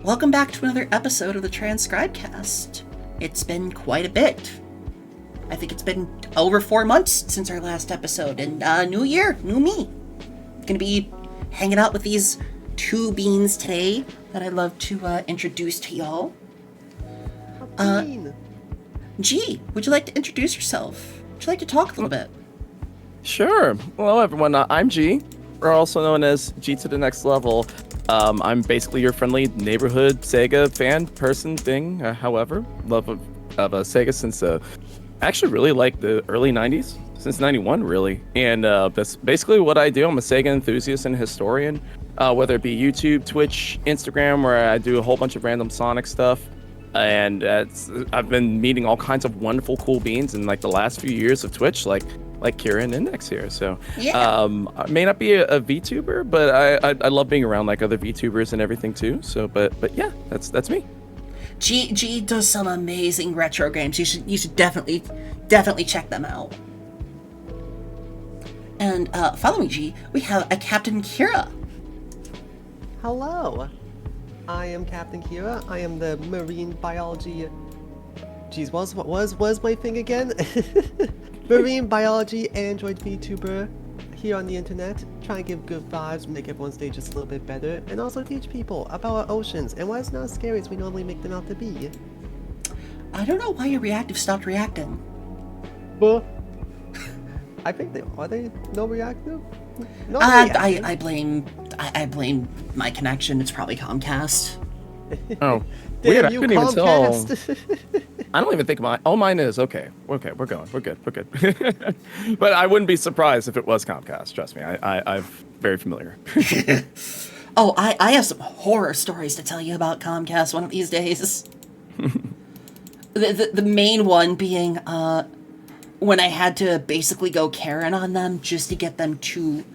Welcome back to another episode of the Transcribecast. It's been quite a bit. I think it's been over 4 months since our last episode, and new year, new me. Gonna be hanging out with these two beans today that I'd love to introduce to y'all. G, would you like to introduce yourself? Would you like to talk a little bit? Sure. Hello, everyone. I'm G, or also known as G to the next level. I'm basically your friendly neighborhood Sega fan, person, thing, however. Love of Sega since I actually really like the early 90s, since 91 really. And that's basically what I do. I'm a Sega enthusiast and historian, whether it be YouTube, Twitch, Instagram, where I do a whole bunch of random Sonic stuff. And I've been meeting all kinds of wonderful, cool beans in like the last few years of Twitch, like Kira and Index here. So I may not be a VTuber, but I love being around like other VTubers and everything too. So but yeah, that's me. G does some amazing retro games. You should definitely check them out. And following G, we have a Captain Kira. Hello, I am Captain Kira. I am the marine biology. Geez, what was my thing again? Marine biology android VTuber here on the internet, trying to give good vibes, make everyone's day just a little bit better, and also teach people about our oceans and why it's not as scary as we normally make them out to be. I don't know why your reactive stopped reacting. Well, I think are they no reactive? No reactive. I blame my connection. It's probably Comcast. Oh, damn weird. I you, couldn't even tell. Comcast. I don't even think mine is okay. Okay, we're going. We're good. But I wouldn't be surprised if it was Comcast. Trust me, I'm very familiar. Oh, I have some horror stories to tell you about Comcast one of these days. the main one being when I had to basically go Karen on them just to get them to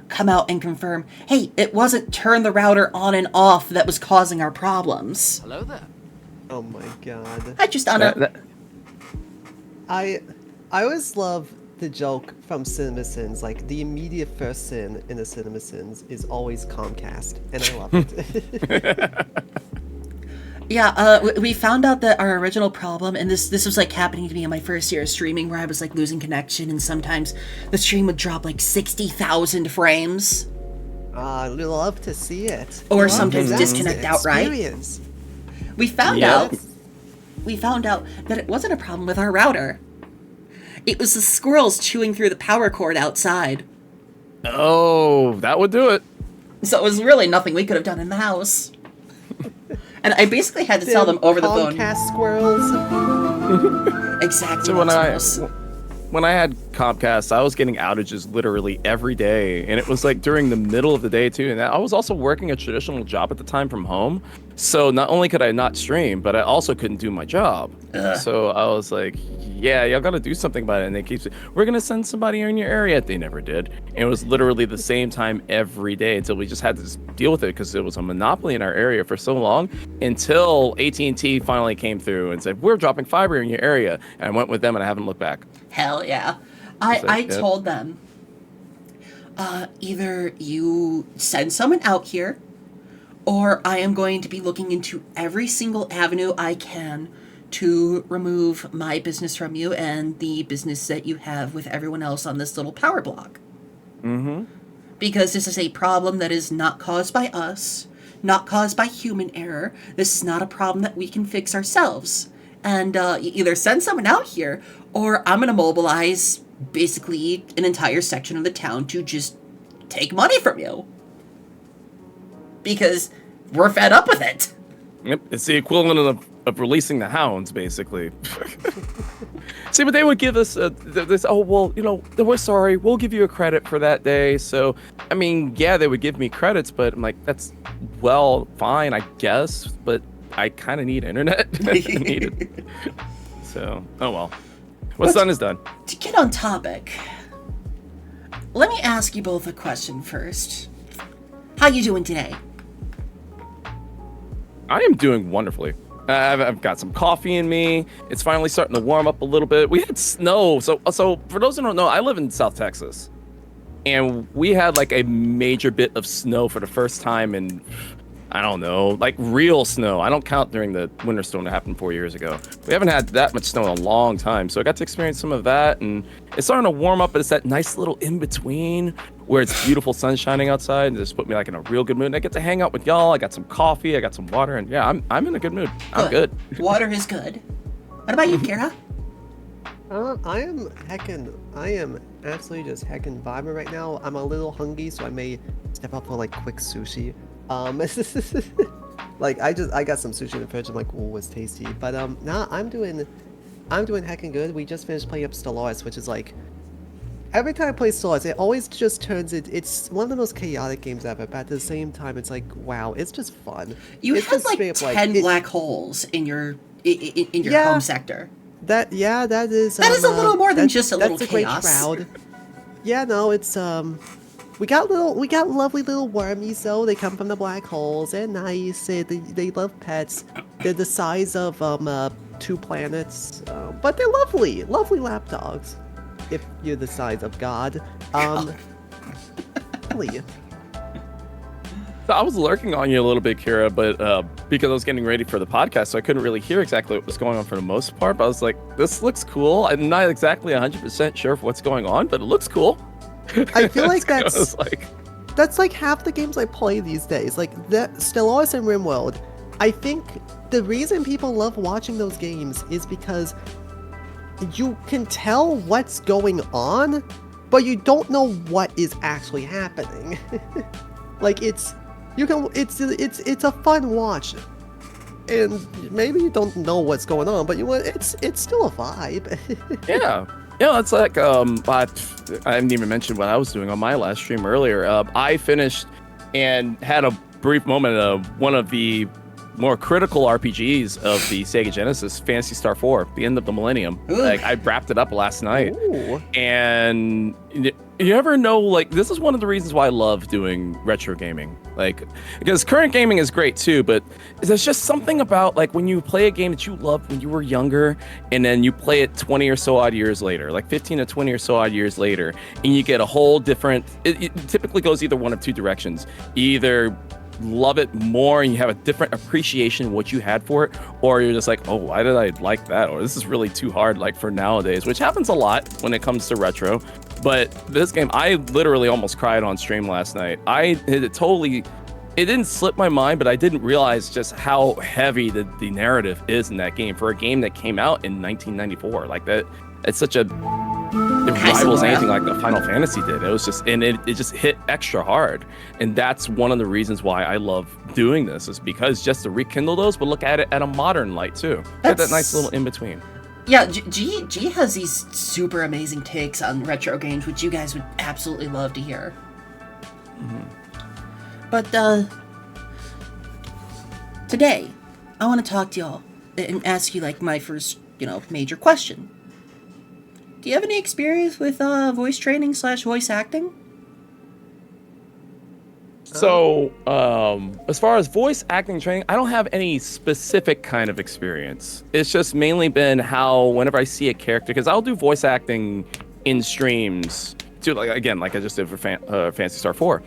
come out and confirm, hey, it wasn't turn the router on and off that was causing our problems. Hello there. Oh my god. I just I always love the joke from CinemaSins, like the immediate first sin in the CinemaSins is always Comcast, and I love it. Yeah, we found out that our original problem, and this was like happening to me in my first year of streaming, where I was like losing connection, and sometimes the stream would drop like 60,000 frames. I love to see it. Or sometimes disconnect outright. We found out that it wasn't a problem with our router. It was the squirrels chewing through the power cord outside. Oh, that would do it. So it was really nothing we could have done in the house. And I basically had to tell them over the phone. Comcast squirrels. Exactly. So when I had Comcast, I was getting outages literally every day, and it was like during the middle of the day too. And I was also working a traditional job at the time from home, so not only could I not stream, but I also couldn't do my job. So I was like, yeah, y'all gotta do something about it. And they keep saying, we're gonna send somebody in your area. They never did. And it was literally the same time every day until we just had to just deal with it, because it was a monopoly in our area for so long, until AT&T finally came through and said, we're dropping fiber in your area. And I went with them, and I haven't looked back. Hell yeah. I told them, either you send someone out here, or I am going to be looking into every single avenue I can to remove my business from you and the business that you have with everyone else on this little power block. Mm-hmm. Because this is a problem that is not caused by us, not caused by human error. This is not a problem that we can fix ourselves. And you either send someone out here, or I'm going to mobilize basically an entire section of the town to just take money from you. Because we're fed up with it. Yep, it's the equivalent of releasing the hounds, basically. See, but they would give us this, oh, well, we're sorry, we'll give you a credit for that day. So, I mean, yeah, they would give me credits, but I'm like, that's, well, fine, I guess, but I kind of need internet. I need it. So, oh well. What's done is done. To get on topic, let me ask you both a question first. How you doing today? I am doing wonderfully. I've got some coffee in me. It's finally starting to warm up a little bit. We had snow. So for those who don't know, I live in South Texas. And we had like a major bit of snow for the first time in I don't know, like real snow. I don't count during the winter storm that happened 4 years ago. We haven't had that much snow in a long time, so I got to experience some of that, and it's starting to warm up, but it's that nice little in between where it's beautiful sun shining outside, and just put me like in a real good mood. And I get to hang out with y'all. I got some coffee, I got some water, and yeah, I'm in a good mood. I'm good. Water is good. What about you, Kira? I am absolutely just heckin' vibing right now. I'm a little hungry, so I may step up for like quick sushi. Like I got some sushi in the fridge. I'm like, oh, it's tasty. But nah, I'm doing heckin' good. We just finished playing up Stellaris, which is like, every time I play Stellaris, it always just turns it's one of the most chaotic games ever. But at the same time, it's like, wow, it's just fun. You it's had like straight up, 10 black holes in your home sector. That is a little more than just a little chaos. chaos. That's a great crowd. Yeah, no, it's we got lovely little wormies though. They come from the black holes. They're nice. They love pets. They're the size of 2 planets. But they're lovely lapdogs. If you're the size of God. Really. So I was lurking on you a little bit, Kira, but because I was getting ready for the podcast, so I couldn't really hear exactly what was going on for the most part. But I was like, this looks cool. I'm not exactly 100% sure of what's going on, but it looks cool. I feel like that's like... that's like half the games I play these days. Like that Stellaris and RimWorld. I think the reason people love watching those games is because you can tell what's going on, but you don't know what is actually happening. Like it's a fun watch, and maybe you don't know what's going on, but it's still a vibe. Yeah, it's like I didn't even mention what I was doing on my last stream earlier. I finished and had a brief moment of one of the more critical RPGs of the Sega Genesis, Phantasy Star 4, the end of the millennium. Ooh. Like I wrapped it up last night. Ooh. And you ever know, like, this is one of the reasons why I love doing retro gaming. Like, because current gaming is great too, but there's just something about like when you play a game that you loved when you were younger, and then you play it 20 or so odd years later, like 15 to 20 or so odd years later, and you get a whole different, it typically goes either one of two directions. You either love it more and you have a different appreciation of what you had for it, or you're just like, oh, why did I like that? Or this is really too hard, like for nowadays, which happens a lot when it comes to retro. But this game, I literally almost cried on stream last night. It didn't slip my mind, but I didn't realize just how heavy the narrative is in that game for a game that came out in 1994. Like that, it's such a, it rivals anything like the Final Fantasy did. It was just, and it just hit extra hard. And that's one of the reasons why I love doing this, is because just to rekindle those, but look at it at a modern light too. Get that nice little in between. Yeah, G has these super amazing takes on retro games, which you guys would absolutely love to hear. Mm-hmm. But today, I want to talk to y'all and ask you like my first, major question. Do you have any experience with voice training / voice acting? So, as far as voice acting training, I don't have any specific kind of experience. It's just mainly been how whenever I see a character, because I'll do voice acting in streams too, like I just did for Phantasy Star 4.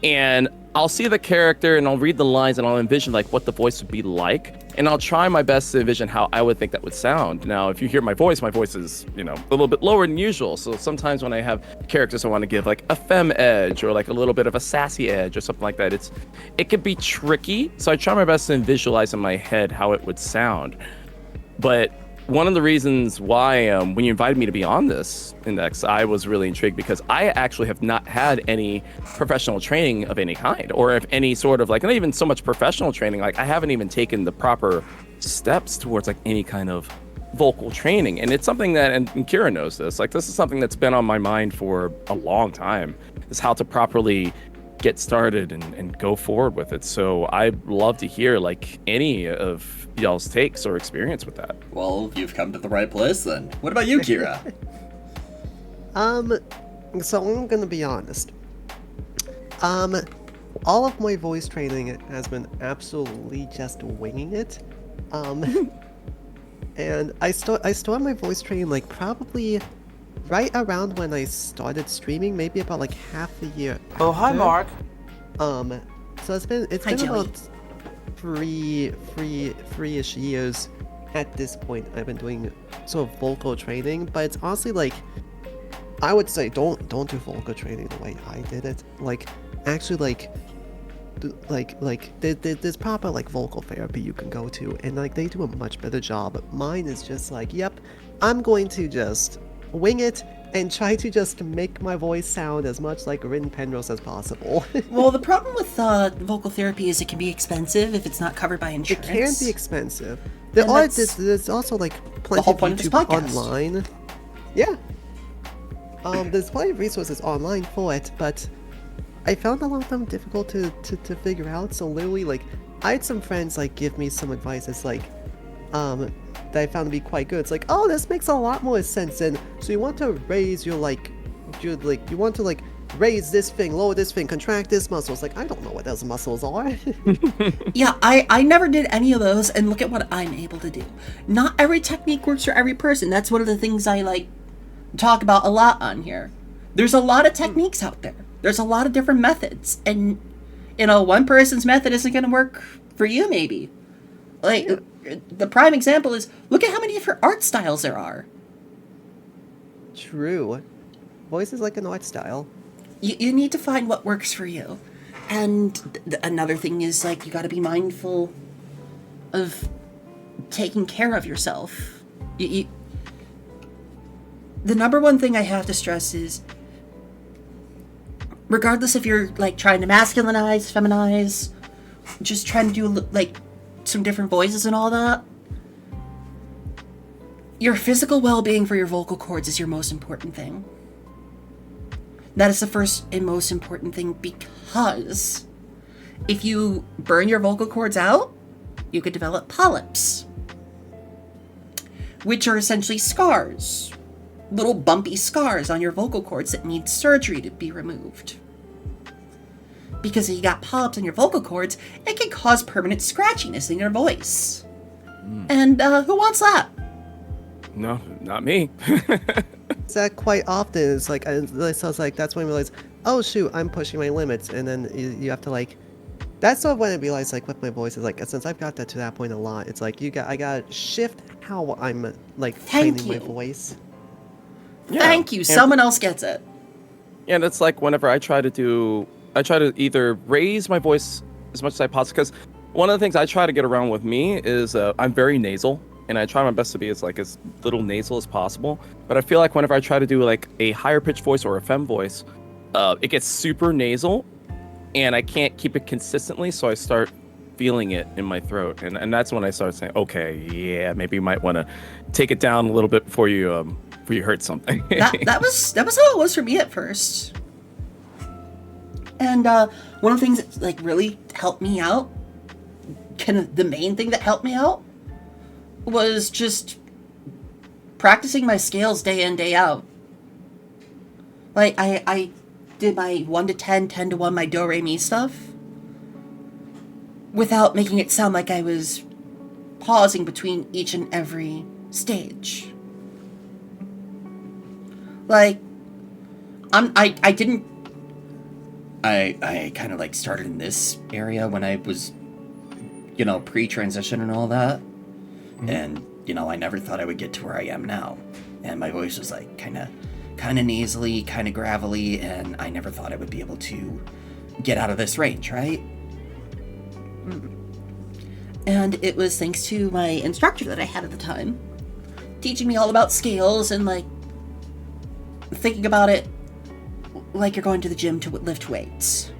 And I'll see the character and I'll read the lines and I'll envision like what the voice would be like. And I'll try my best to envision how I would think that would sound. Now, if you hear my voice is, a little bit lower than usual. So sometimes when I have characters I want to give like a femme edge or like a little bit of a sassy edge or something like that, it could be tricky. So I try my best to visualize in my head how it would sound. But one of the reasons why when you invited me to be on this index, I was really intrigued because I actually have not had any professional training of any kind, or if any sort of like, not even so much professional training, like I haven't even taken the proper steps towards like any kind of vocal training. And it's something that, and Kira knows this, like this is something that's been on my mind for a long time, is how to properly get started and go forward with it. So I'd love to hear like any of y'all's takes or experience with that. Well, you've come to the right place then. What about you, Kira? So I'm gonna be honest. All of my voice training has been absolutely just winging it. And I started my voice training like probably right around when I started streaming, maybe about like half a year after. Oh, hi, Mark. So it's been Hi, Joey. about three-ish years at this point. I've been doing sort of vocal training, but it's honestly like I would say don't do vocal training the way I did it. Like actually there's proper like vocal therapy you can go to, and like they do a much better job. Mine is just like, yep, I'm going to just wing it and try to just make my voice sound as much like Rin Penrose as possible. Well, the problem with vocal therapy is it can be expensive if it's not covered by It insurance. can be expensive. And that's There's also like the plenty whole of point of this YouTube podcast. online. Yeah. There's plenty of resources online for it, but I found a lot of them difficult to figure out. So literally, like, I had some friends like give me some advice. It's like, that I found to be quite good. It's like, oh, this makes a lot more sense. And so you want to raise you want to like raise this thing, lower this thing, contract this muscle. It's like, I don't know what those muscles are. Yeah, I never did any of those, and look at what I'm able to do. Not every technique works for every person. That's one of the things I like talk about a lot on here. There's a lot of techniques out there. There's a lot of different methods, and one person's method isn't going to work for you, maybe. Like, the prime example is, look at how many different art styles there are. True. Voice is like an art style. You need to find what works for you. And another thing is, like, you got to be mindful of taking care of yourself. The number one thing I have to stress is, regardless if you're, like, trying to masculinize, feminize, just trying to do, like, some different voices and all that, your physical well-being for your vocal cords is your most important thing. That is the first and most important thing, because if you burn your vocal cords out, you could develop polyps, which are essentially scars, little bumpy scars on your vocal cords that need surgery to be removed. Because if you got polyps on your vocal cords, it can cause permanent scratchiness in your voice. And who wants that? No, not me. That quite often. It's like, I was like, that's when I realized, oh shoot, I'm pushing my limits, and then you have to like, that's sort of when I realized, like, with my voice, is like, since I've got that to that point a lot, it's like, I gotta shift how I'm like training my voice. Yeah. Thank you. Someone else gets it. Yeah, and it's like whenever I try to either raise my voice as much as I possibly, because one of the things I try to get around with me is I'm very nasal, and I try my best to be as little nasal as possible. But I feel like whenever I try to do like a higher pitched voice or a femme voice, it gets super nasal, and I can't keep it consistently, so I start feeling it in my throat, and that's when I start saying, okay, yeah, maybe you might want to take it down a little bit before you hurt something. that was how it was for me at first. And one of the things that like really helped me out, kind of the main thing that helped me out, was just practicing my scales day in, day out. Like I did my 1 to 10, 10 to 1, my do re mi stuff, without making it sound like I was pausing between each and every stage. Like, I kind of like started in this area when I was, pre-transition and all that. And, I never thought I would get to where I am now. And my voice was like kind of nasally, kind of gravelly, and I never thought I would be able to get out of this range, right? And it was thanks to my instructor that I had at the time, teaching me all about scales and like thinking about it like you're going to the gym to lift weights.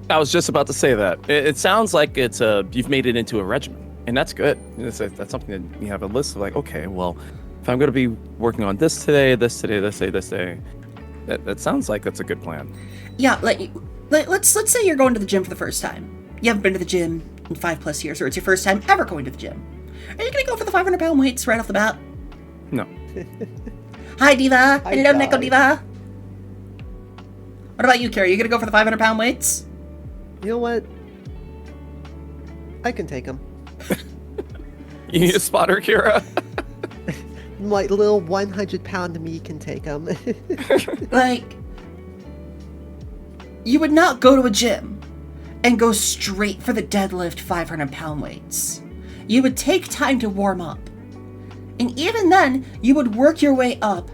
I was just about to say that. It sounds like it's you've made it into a regimen, and that's good. That's something that you have a list of like, okay, well, if I'm going to be working on this today, this today, this day, this day, that sounds like that's a good plan. Yeah, like let's say you're going to the gym for the first time. You haven't been to the gym in 5+ years, or it's your first time ever going to the gym. Are you going to go for the 500-pound weights right off the bat? No. Hi, Diva. Hi, Hello, guys. Neko Diva. What about you, Carrie? You going to go for the 500-pound weights? You know what? I can take them. You need a spotter, Kira? My little 100-pound me can take them. Like, you would not go to a gym and go straight for the deadlift 500-pound weights. You would take time to warm up. And even then, you would work your way up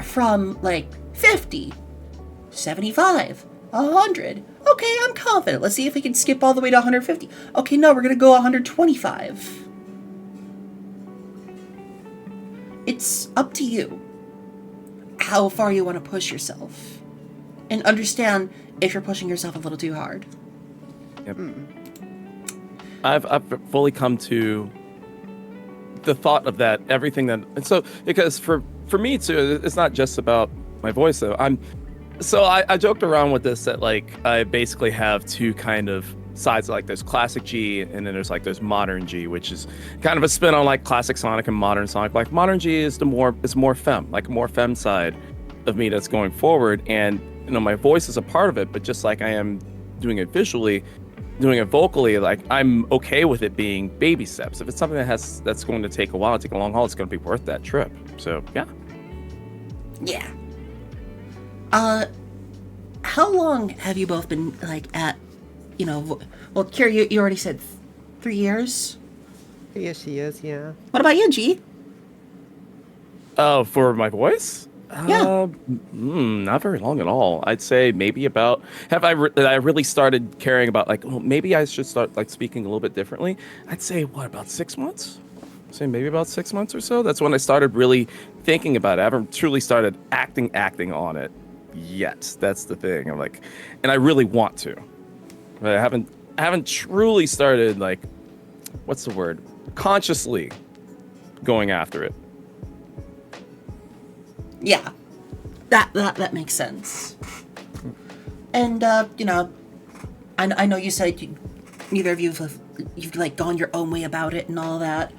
from like 50, 75, 100. Okay, I'm confident. Let's see if we can skip all the way to 150. Okay, no, we're going to go 125. It's up to you how far you want to push yourself. And understand if you're pushing yourself a little too hard. Yep. I've fully come to the thought of that, everything that, and so, because for me too, it's not just about my voice though. I joked around with this that like I basically have two kind of sides, like there's classic G and then there's modern G, which is kind of a spin on like classic Sonic and modern Sonic. Like modern G is more femme, like a more femme side of me that's going forward, and you know my voice is a part of it, but just like I am doing it visually, doing it vocally, like I'm okay with it being baby steps. If it's something that's going to take a while, take a long haul, it's going to be worth that trip. So yeah. How long have you both been like at, well, Kira, you already said 3 years? Yes, she is, yeah. What about you, G? Oh, for my voice? Yeah. Not very long at all. I'd say maybe about, that I really started caring about like, well, maybe I should start like speaking a little bit differently. I'd say about 6 months? Say maybe about 6 months or so. That's when I started really thinking about it. I haven't truly started acting on it yet. That's the thing. I'm like, and I really want to. But I haven't truly started like, what's the word? Consciously going after it. Yeah, that makes sense. And I know you said neither of you've like gone your own way about it and all that.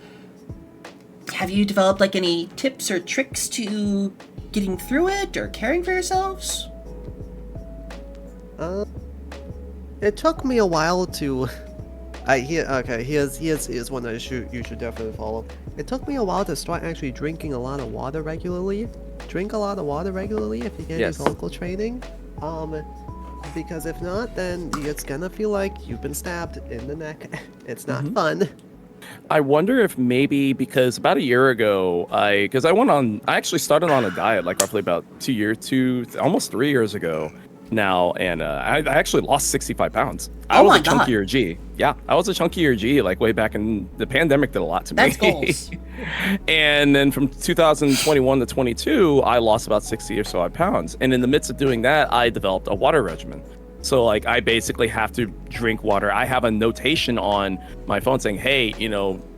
Have you developed like any tips or tricks to getting through it or caring for yourselves? It took me a while to. Here's one that you should definitely follow. It took me a while to start actually drinking a lot of water regularly. Drink a lot of water regularly if you get any vocal training. Because if not, then it's gonna feel like you've been stabbed in the neck. It's not fun. I wonder if maybe because about a year ago, I actually started on a diet like roughly about almost 3 years ago now, and I actually lost 65 pounds. I was a chunkier G. Yeah, I was a chunkier G like way back in the pandemic. Did a lot to me. That's goals. And then from 2021 to 22, I lost about 60 or so odd pounds. And in the midst of doing that, I developed a water regimen. So like I basically have to drink water. I have a notation on my phone saying, hey,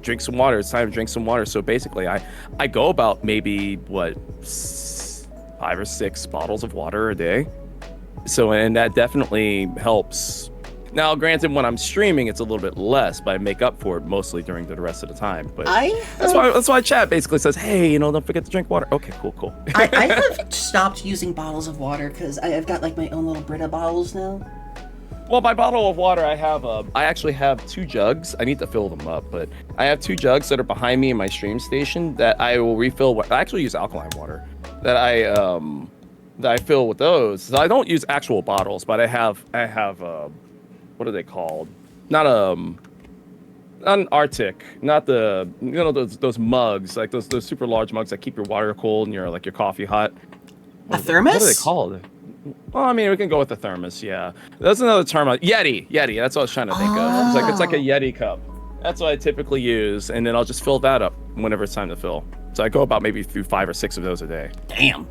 drink some water. It's time to drink some water. So basically I go about maybe 5 or 6 bottles of water a day. So, and that definitely helps. Now, granted, when I'm streaming, it's a little bit less, but I make up for it mostly during the rest of the time. But that's why chat basically says, hey, don't forget to drink water. Okay, cool. I have stopped using bottles of water because I've got like my own little Brita bottles now. Well, my bottle of water, I actually have 2 jugs. I need to fill them up, but I have 2 jugs that are behind me in my stream station that I will refill. I actually use alkaline water that I fill with those. So I don't use actual bottles, but I have what are they called? Not an Arctic, not the those mugs, like those super large mugs that keep your water cold and your coffee hot. A thermos? What are they called? Well, I mean, we can go with the thermos. Yeah, that's another term. Yeti. That's what I was trying to think of. It's like a Yeti cup. That's what I typically use, and then I'll just fill that up whenever it's time to fill. So I go about maybe through 5 or 6 of those a day. Damn.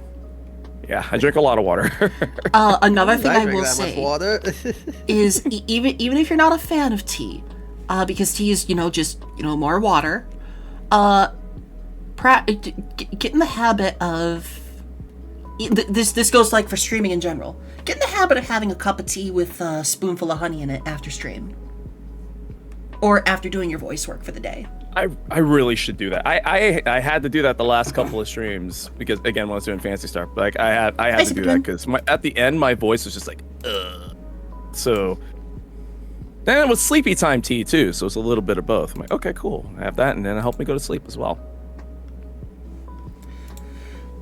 Yeah, I drink a lot of water. Another thing I will say water. is even if you're not a fan of tea, because tea is just more water, get in the habit of this goes like for streaming in general. Get in the habit of having a cup of tea with a spoonful of honey in it after stream, or after doing your voice work for the day. I really should do that. I had to do that the last couple of streams because again when I was doing Fantasy Star, like I had to do that because at the end my voice was just like ugh. So then it was sleepy time tea too, so it's a little bit of both. I'm like, okay, cool. I have that, and then it helped me go to sleep as well.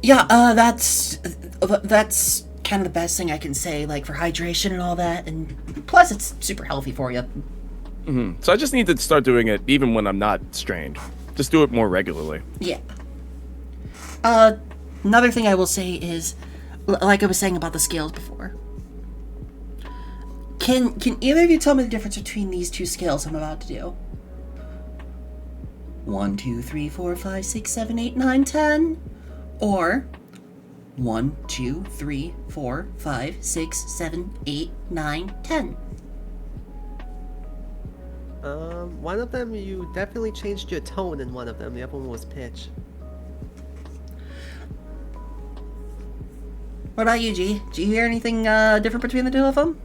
Yeah, that's kind of the best thing I can say, like for hydration and all that, and plus it's super healthy for you. So I just need to start doing it even when I'm not strained. Just do it more regularly. Yeah. Another thing I will say is, like I was saying about the scales before. Can either of you tell me the difference between these two scales I'm about to do? 1, 2, 3, 4, 5, 6, 7, 8, 9, 10, or 1, 2, 3, 4, 5, 6, 7, 8, 9, 10. One of them you definitely changed your tone in one of them. The other one was pitch. What about you, G? Do you hear anything different between the two of them?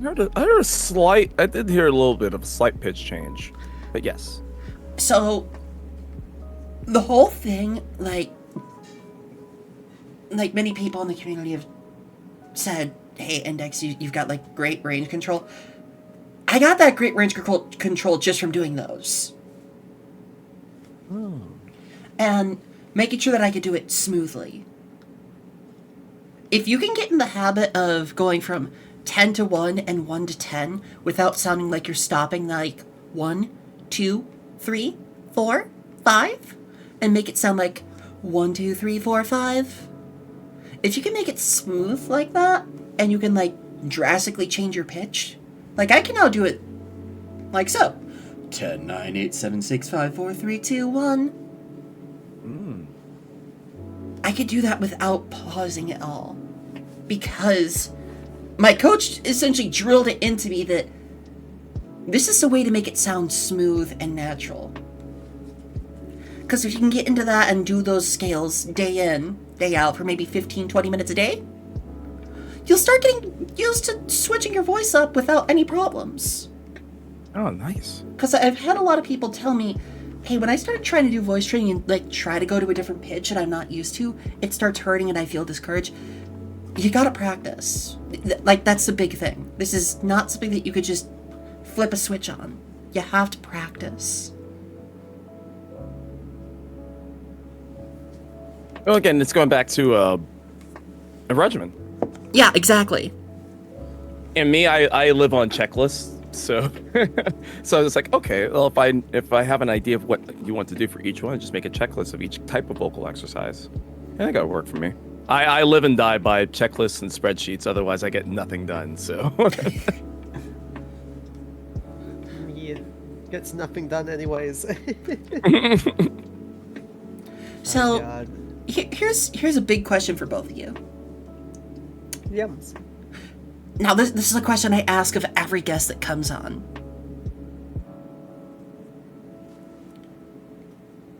I heard a slight. I did hear a little bit of a slight pitch change, but yes. So, the whole thing, like many people in the community have said, hey, Index, you've got, like, great range control. I got that great range control just from doing those. And making sure that I could do it smoothly. If you can get in the habit of going from 10 to 1 and 1 to 10 without sounding like you're stopping, like 1, 2, 3, 4, 5, and make it sound like 1, 2, 3, 4, 5. If you can make it smooth like that, and you can, like, drastically change your pitch, like, I can now do it like so. 10, 9, 8, 7, 6, 5, 4, 3, 2, 1. I could do that without pausing at all. Because my coach essentially drilled it into me that this is the way to make it sound smooth and natural. Because if you can get into that and do those scales day in, day out for maybe 15, 20 minutes a day, you'll start getting used to switching your voice up without any problems. Oh, nice. Because I've had a lot of people tell me, hey, when I started trying to do voice training and, like, try to go to a different pitch that I'm not used to, it starts hurting and I feel discouraged. You gotta practice. Like, that's the big thing. This is not something that you could just flip a switch on. You have to practice. Well, again, it's going back to a regimen. Yeah, exactly. And me, I live on checklists, so so it's like, okay, well, if I have an idea of what you want to do for each one, just make a checklist of each type of vocal exercise. I think that'll work for me. I live and die by checklists and spreadsheets, otherwise I get nothing done, so. Yeah, gets nothing done anyways. So, God. here's a big question for both of you. Yums. Now, this is a question I ask of every guest that comes on.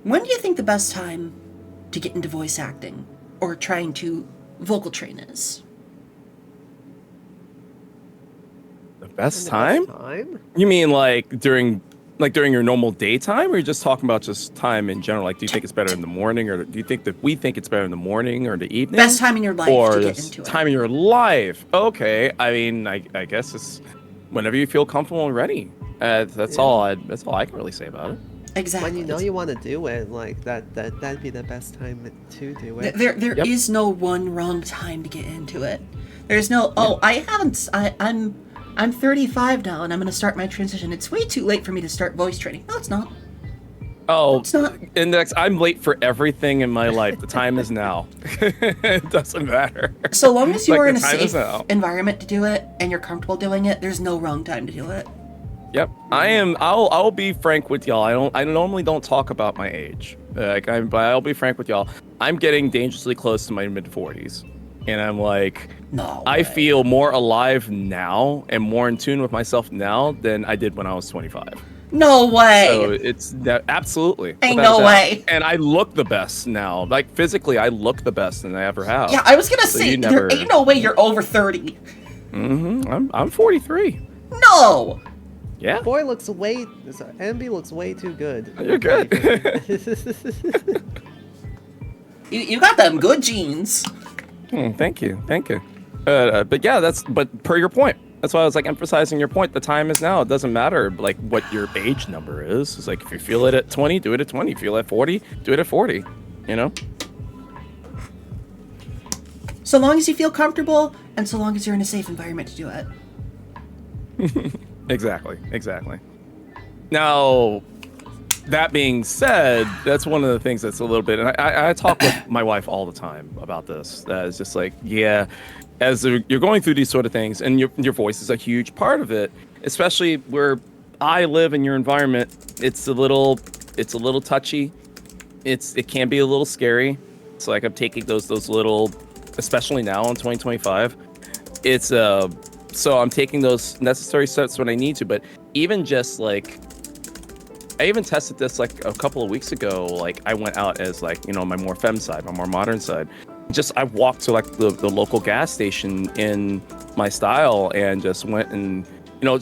When do you think the best time to get into voice acting or trying to vocal train is? The best The time? best time? You mean during your normal daytime, or you're just talking about just time in general? Like, do you think it's better in the morning, or do you think that we think it's better in the morning or the evening? Best time in your life or to get just into it. time in your life. Okay, I mean, I guess it's whenever you feel comfortable and ready. That's all I can really say about it. Exactly. When you know you want to do it, like that'd be the best time to do it. There Yep. is no one wrong time to get into it. There's no, I'm 35 now and I'm going to start my transition. It's way too late for me to start voice training. No, it's not. Oh, It's not. Index, I'm late for everything in my life. The time is now. It doesn't matter. So long as you Like, are in the a time is safe now. environment to do it and you're comfortable doing it, there's no wrong time to do it. Yep, I am. I'll be frank with y'all. I normally don't talk about my age. But I'll be frank with y'all. I'm getting dangerously close to my mid-40s, and I'm like, No I way. feel more alive now and more in tune with myself now than I did when I was 25. No way. So it's that absolutely. Ain't without no a doubt. way. And I look the best now. Like physically, I look the best than I ever have. Yeah, I was going to So say, you there never- ain't no way you're over 30. I'm 43. No. Yeah. Boy looks way. Sorry, MB looks way too good. You're good. You got them good genes. Thank you. But yeah, but per your point. That's why I was like emphasizing your point. The time is now. It doesn't matter like what your age number is. It's like if you feel it at 20, do it at 20. If you feel it at 40, do it at 40. You know. So long as you feel comfortable, and so long as you're in a safe environment to do it. Exactly. Now, that being said, that's one of the things that's a little bit, and I talk with my wife all the time about this. That is just like, yeah, as you're going through these sort of things, and your voice is a huge part of it, especially where I live in your environment. It's a little touchy. It can be a little scary. It's like I'm taking those little, especially now in 2025. It's so I'm taking those necessary steps when I need to. But even just like, I even tested this like a couple of weeks ago. Like I went out as like, my more femme side, my more modern side. I walked to like the local gas station in my style and just went and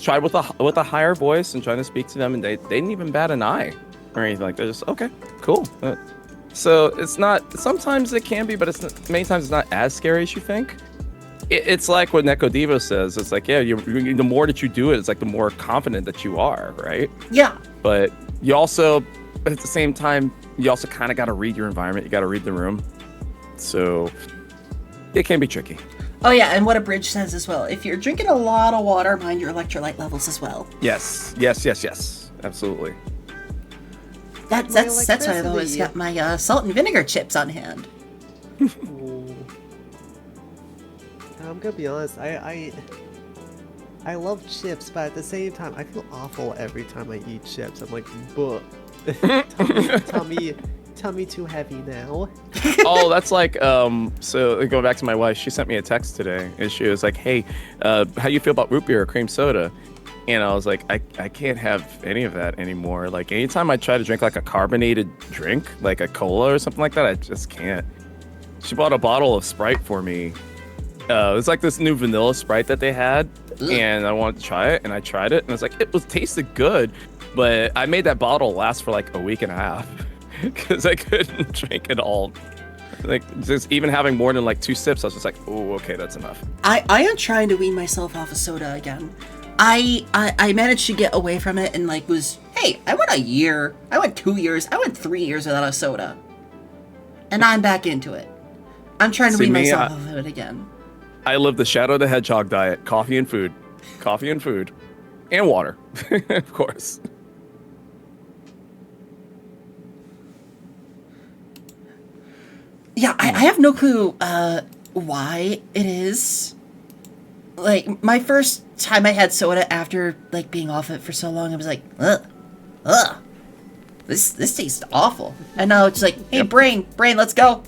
tried with a higher voice and trying to speak to them, and they didn't even bat an eye or anything like that. Just okay, cool. So it's not. Sometimes it can be, but many times it's not as scary as you think. It's like what Neko Devo says. It's like, yeah, the more that you do it, it's like the more confident that you are, right? Yeah. But you also, at the same time, you also kind of got to read your environment. You got to read the room. So it can be tricky. Oh yeah, and what a bridge says as well. If you're drinking a lot of water, mind your electrolyte levels as well. Yes. Absolutely. That's why I've always got my salt and vinegar chips on hand. I'm gonna be honest, I love chips, but at the same time, I feel awful every time I eat chips. I'm like, buh. tummy too heavy now. Oh, that's like, so going back to my wife, she sent me a text today, and she was like, hey, how you feel about root beer or cream soda? And I was like, I can't have any of that anymore. Like, anytime I try to drink like a carbonated drink, like a cola or something like that, I just can't. She bought a bottle of Sprite for me. It was like this new vanilla Sprite that they had, and I wanted to try it, and I tried it, and I was like, it tasted good, but I made that bottle last for like a week and a half because I couldn't drink it all. Like, just even having more than like 2 sips, I was just like, oh, okay, that's enough. I am trying to wean myself off of soda again. I managed to get away from it and like I went a year, I went 2 years, I went 3 years without a soda, and I'm back into it. I'm trying to wean myself off of it again. I live the Shadow the Hedgehog diet: coffee and food, and water, of course. Yeah, I have no clue why it is. Like, my first time I had soda after like being off it for so long, I was like, ugh, this tastes awful. And now it's like, hey, brain, let's go.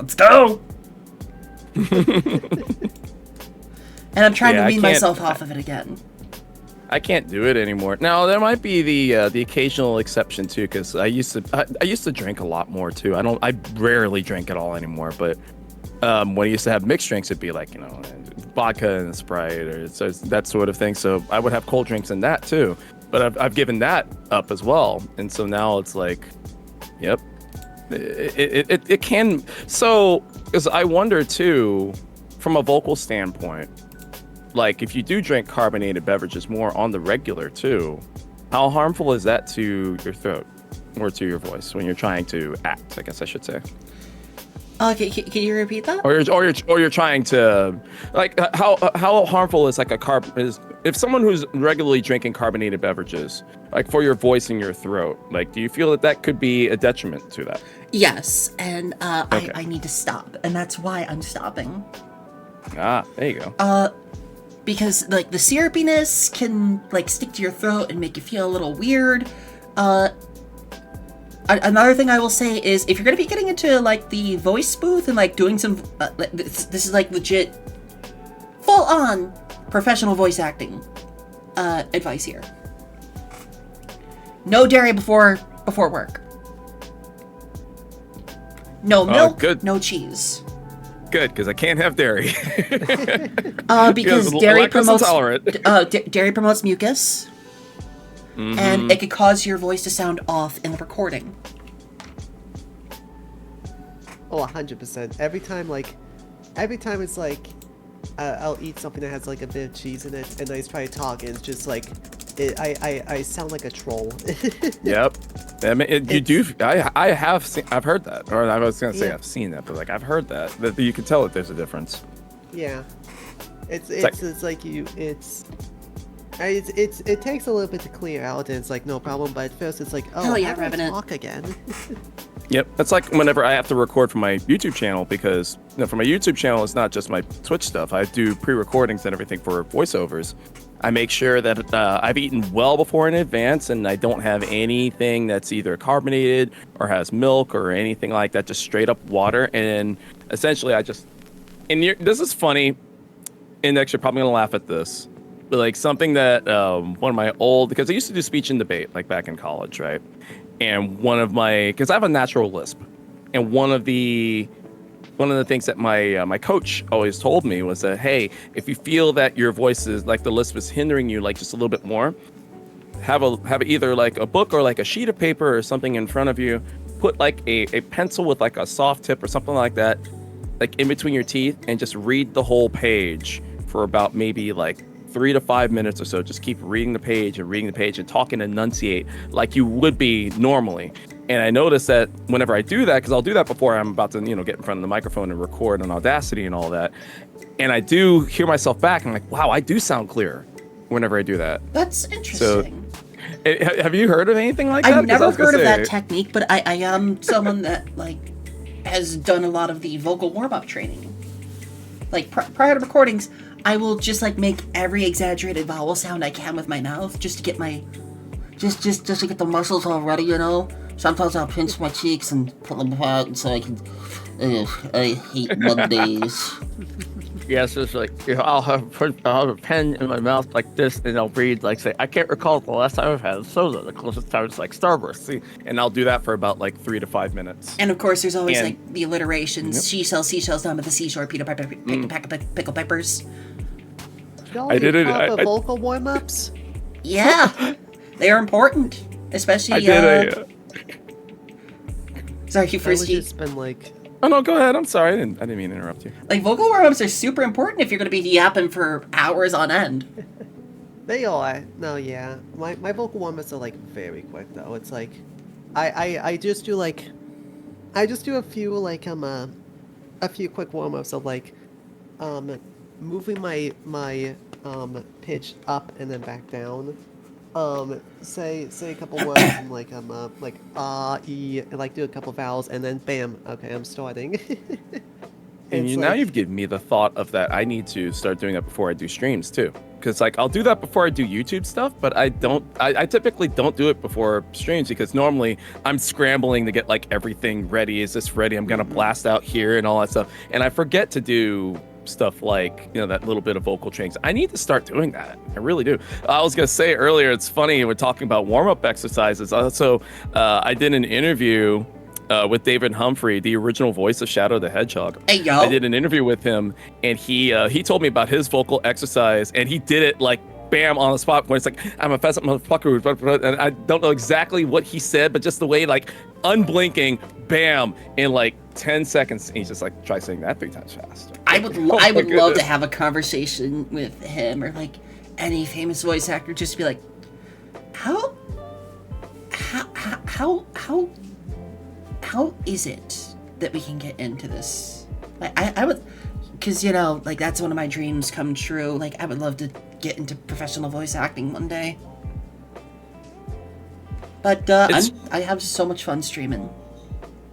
And I'm trying to wean myself off of it again. I can't do it anymore. Now there might be the occasional exception too, because I used to drink a lot more too. I rarely drink at all anymore. But when I used to have mixed drinks, it'd be like vodka and Sprite or so that sort of thing. So I would have cold drinks in that too. But I've given that up as well, and so now it's like, yep, it can. So because I wonder too, from a vocal standpoint. Like, if you do drink carbonated beverages more on the regular too, how harmful is that to your throat or to your voice when you're trying to act? I guess I should say. Okay, can you repeat that? Or you're trying to, like, how harmful is like is if someone who's regularly drinking carbonated beverages, like for your voice and your throat, like, do you feel that could be a detriment to that? Yes, and Okay. I need to stop, and that's why I'm stopping. Ah, there you go. Because like the syrupiness can like stick to your throat and make you feel a little weird. Another thing I will say is if you're gonna be getting into like the voice booth and like doing some, this is like legit, full on professional voice acting advice here. No dairy before work. No milk. Good. No cheese. Good, because I can't have dairy. Because dairy promotes intolerant. Dairy promotes mucus, and it could cause your voice to sound off in the recording. Oh, 100%. Every time it's like, I'll eat something that has like a bit of cheese in it, and I try to talk, and it's just like, I sound like a troll. Yep. I mean, I've heard that, or I was gonna say I've seen that, but like I've heard that you can tell that there's a difference. Yeah. It takes a little bit to clear out, and it's like no problem. But at first, it's like, oh, Hell yeah, how do I Revenant. talk again? Yep, that's like whenever I have to record for my YouTube channel, because for my YouTube channel, it's not just my Twitch stuff. I do pre-recordings and everything for voiceovers. I make sure that I've eaten well before in advance, and I don't have anything that's either carbonated or has milk or anything like that, just straight up water. And essentially, this is funny, and next you're probably gonna laugh at this, but like something that one of my because I used to do speech and debate like back in college, right? And because I have a natural lisp, and one of the things that my coach always told me was that, hey, if you feel that your voice is like the lisp is hindering you like just a little bit more, have either like a book or like a sheet of paper or something in front of you, put like a pencil with like a soft tip or something like that, like in between your teeth, and just read the whole page for about maybe like 3 to 5 minutes or so. Just keep reading the page and talk and enunciate like you would be normally. And I notice that whenever I do that, because I'll do that before I'm about to, get in front of the microphone and record on Audacity and all that, and I do hear myself back, and I'm like, wow, I do sound clearer whenever I do that. That's interesting. So, have you heard of anything like that? I've never heard of that technique, but I am someone that has done a lot of the vocal warm-up training. Like prior to recordings, I will just make every exaggerated vowel sound I can with my mouth just to get just to get the muscles all ready, Sometimes I'll pinch my cheeks and pull them out so I can. I hate Mondays. Yes, it's like I'll have a pen in my mouth like this, and I'll read say I can't recall the last time I've had soda. The closest time is Starburst. See, and I'll do that for about 3 to 5 minutes. And of course, there's always the alliterations. Yep. She sells seashells down by the seashore. Peter Piper, pickle peppers. I did it. Vocal warm-ups. Yeah, they are important, especially. Sorry, you first. Just been Oh no, go ahead. I'm sorry. I didn't mean to interrupt you. Vocal warm-ups are super important if you're going to be yapping for hours on end. They are. No, yeah. My vocal warm-ups are very quick though. It's I just do a few a few quick warm-ups of moving my pitch up and then back down. Say a couple words and e, and do a couple vowels, and then bam, okay, I'm starting. And now you've given me the thought of that. I need to start doing that before I do streams too, because I'll do that before I do YouTube stuff, but I typically don't do it before streams, because normally I'm scrambling to get everything ready. Is this ready? I'm gonna blast out here and all that stuff, and I forget to do stuff that little bit of vocal trainings. I need to start doing that. I really do. I was gonna say earlier, it's funny, we're talking about warm-up exercises. So I did an interview with David Humphrey, the original voice of Shadow the Hedgehog. Hey, yo. I did an interview with him, and he told me about his vocal exercise, and he did it bam on the spot when it's I'm a pheasant motherfucker, and I don't know exactly what he said, but just the way unblinking, bam, in 10 seconds, and he's just try saying that 3 times faster. I would love to have a conversation with him or any famous voice actor, just to be how is it that we can get into this? I would, because that's one of my dreams come true. I would love to get into professional voice acting one day. But I have so much fun streaming.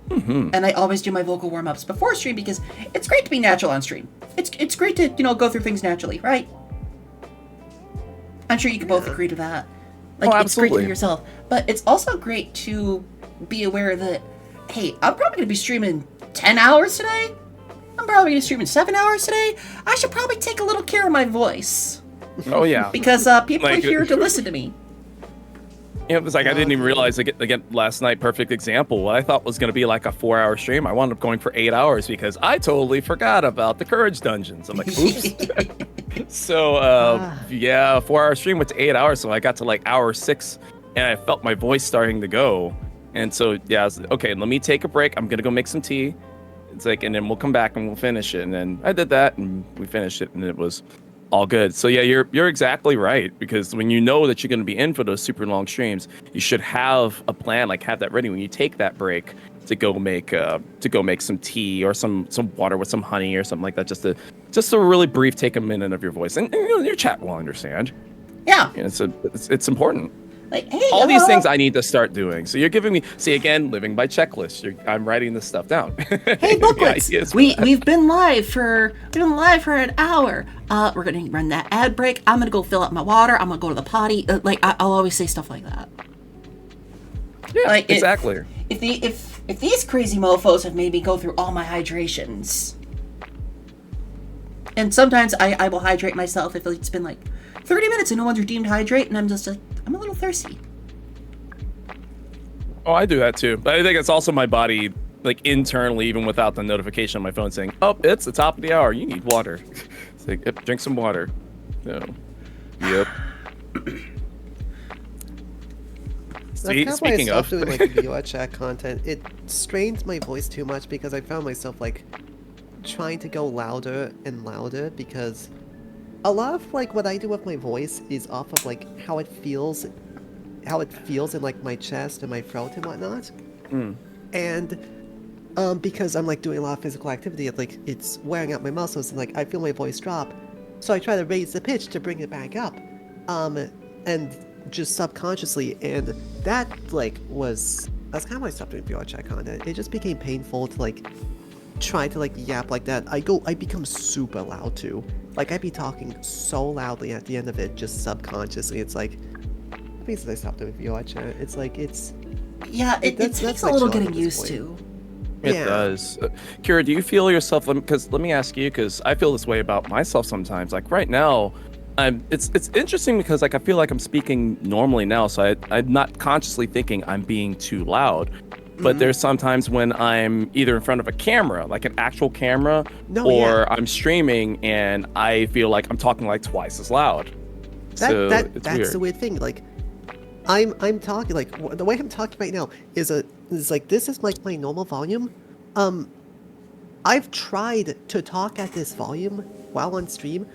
Mm-hmm. And I always do my vocal warm-ups before stream, because it's great to be natural on stream. It's great to go through things naturally, right? I'm sure you can both agree to that. It's great to be yourself, but it's also great to be aware that, hey, I'm probably going to be streaming 10 hours today. I'm probably going to be streaming 7 hours today. I should probably take a little care of my voice. Oh yeah, because people are here to listen to me. It was I didn't even realize, again, last night, perfect example, what I thought was going to be a 4-hour stream, I wound up going for 8 hours because I totally forgot about the Courage Dungeons. I'm oops. So, 4-hour stream went to 8 hours, so I got to hour 6, and I felt my voice starting to go. And so, I was okay, let me take a break. I'm going to go make some tea. It's and then we'll come back and we'll finish it. And then I did that, and we finished it, and it was all good. So you're exactly right, because when you know that you're going to be in for those super long streams, you should have a plan, have that ready when you take that break to go make some tea or some water with some honey or something like that, just to just a really brief, take a minute of your voice, and your chat will understand. Yeah. It's important. Like, hey, All these things I need to start doing. So you're giving me, see, again, living by checklist. I'm writing this stuff down. Hey, booklets. We've been live for an hour. We're gonna run that ad break. I'm gonna go fill up my water. I'm gonna go to the potty. I'll always say stuff like that. Yeah, like exactly. If these crazy mofos have made me go through all my hydrations, and sometimes I will hydrate myself if it's been like 30 minutes and no one's redeemed hydrate, and I'm just like, I'm a little thirsty. Oh, I do that too. But I think it's also my body, like internally, even without the notification on my phone saying, "Oh, it's the top of the hour. You need water." It's like, yep, drink some water. No. Yep. See, That's kind speaking of why I of, stopped doing like video chat content. It strains my voice too much because I found myself like trying to go louder and louder because a lot of like what I do with my voice is off of like how it feels in like my chest and my throat and whatnot. And because I'm like doing a lot of physical activity, it's wearing out my muscles and like I feel my voice drop, so I try to raise the pitch to bring it back up, and just subconsciously, and that's kind of why I stopped doing VR chat content. It just became painful to like try to like yap like that. I become super loud too. Like I'd be talking so loudly at the end of it, just subconsciously. It's like, basically I stopped doing VR chat. It's like it takes a little getting used to. It does. Kira, do you feel yourself? Because let me ask you, because I feel this way about myself sometimes. Like right now, it's interesting because like I feel like I'm speaking normally now, so I'm not consciously thinking I'm being too loud. But there's sometimes when I'm either in front of a camera, like an actual camera, I'm streaming and I feel like I'm talking like twice as loud. That's weird. the weird thing. Like I'm talking like the way I'm talking right now is like this is like my normal volume. I've tried to talk at this volume while on stream.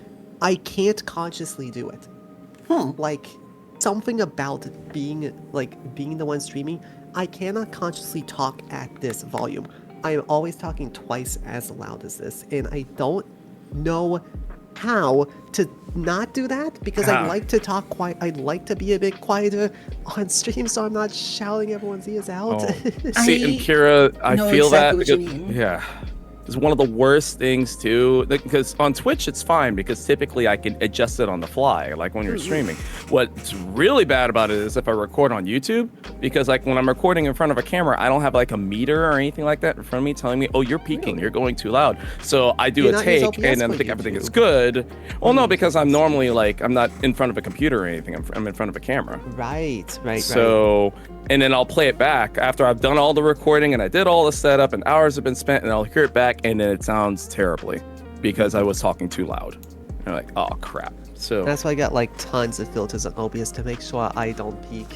I can't consciously do it. Like something about being the one streaming, I cannot consciously talk at this volume. I am always talking twice as loud as this, and I don't know how to not do that because I like to talk quiet. I like to be a bit quieter on stream, so I'm not shouting everyone's ears out. See, and Kira, I feel exactly that. what you mean. Yeah. It's one of the worst things too, because on Twitch it's fine because typically I can adjust it on the fly, like when you're streaming. What's really bad about it is if I record on YouTube, because like when I'm recording in front of a camera, I don't have like a meter or anything like that in front of me telling me, "Oh, you're peaking, you're going too loud." So I do a take and then think everything is good. Well, no, because I'm normally like I'm not in front of a computer or anything. I'm in front of a camera. Right. So. And then I'll play it back after I've done all the recording and I did all the setup and hours have been spent, and I'll hear it back and then it sounds terribly because I was talking too loud. And I'm like, oh crap. So that's why I got like tons of filters on OBS to make sure I don't peak.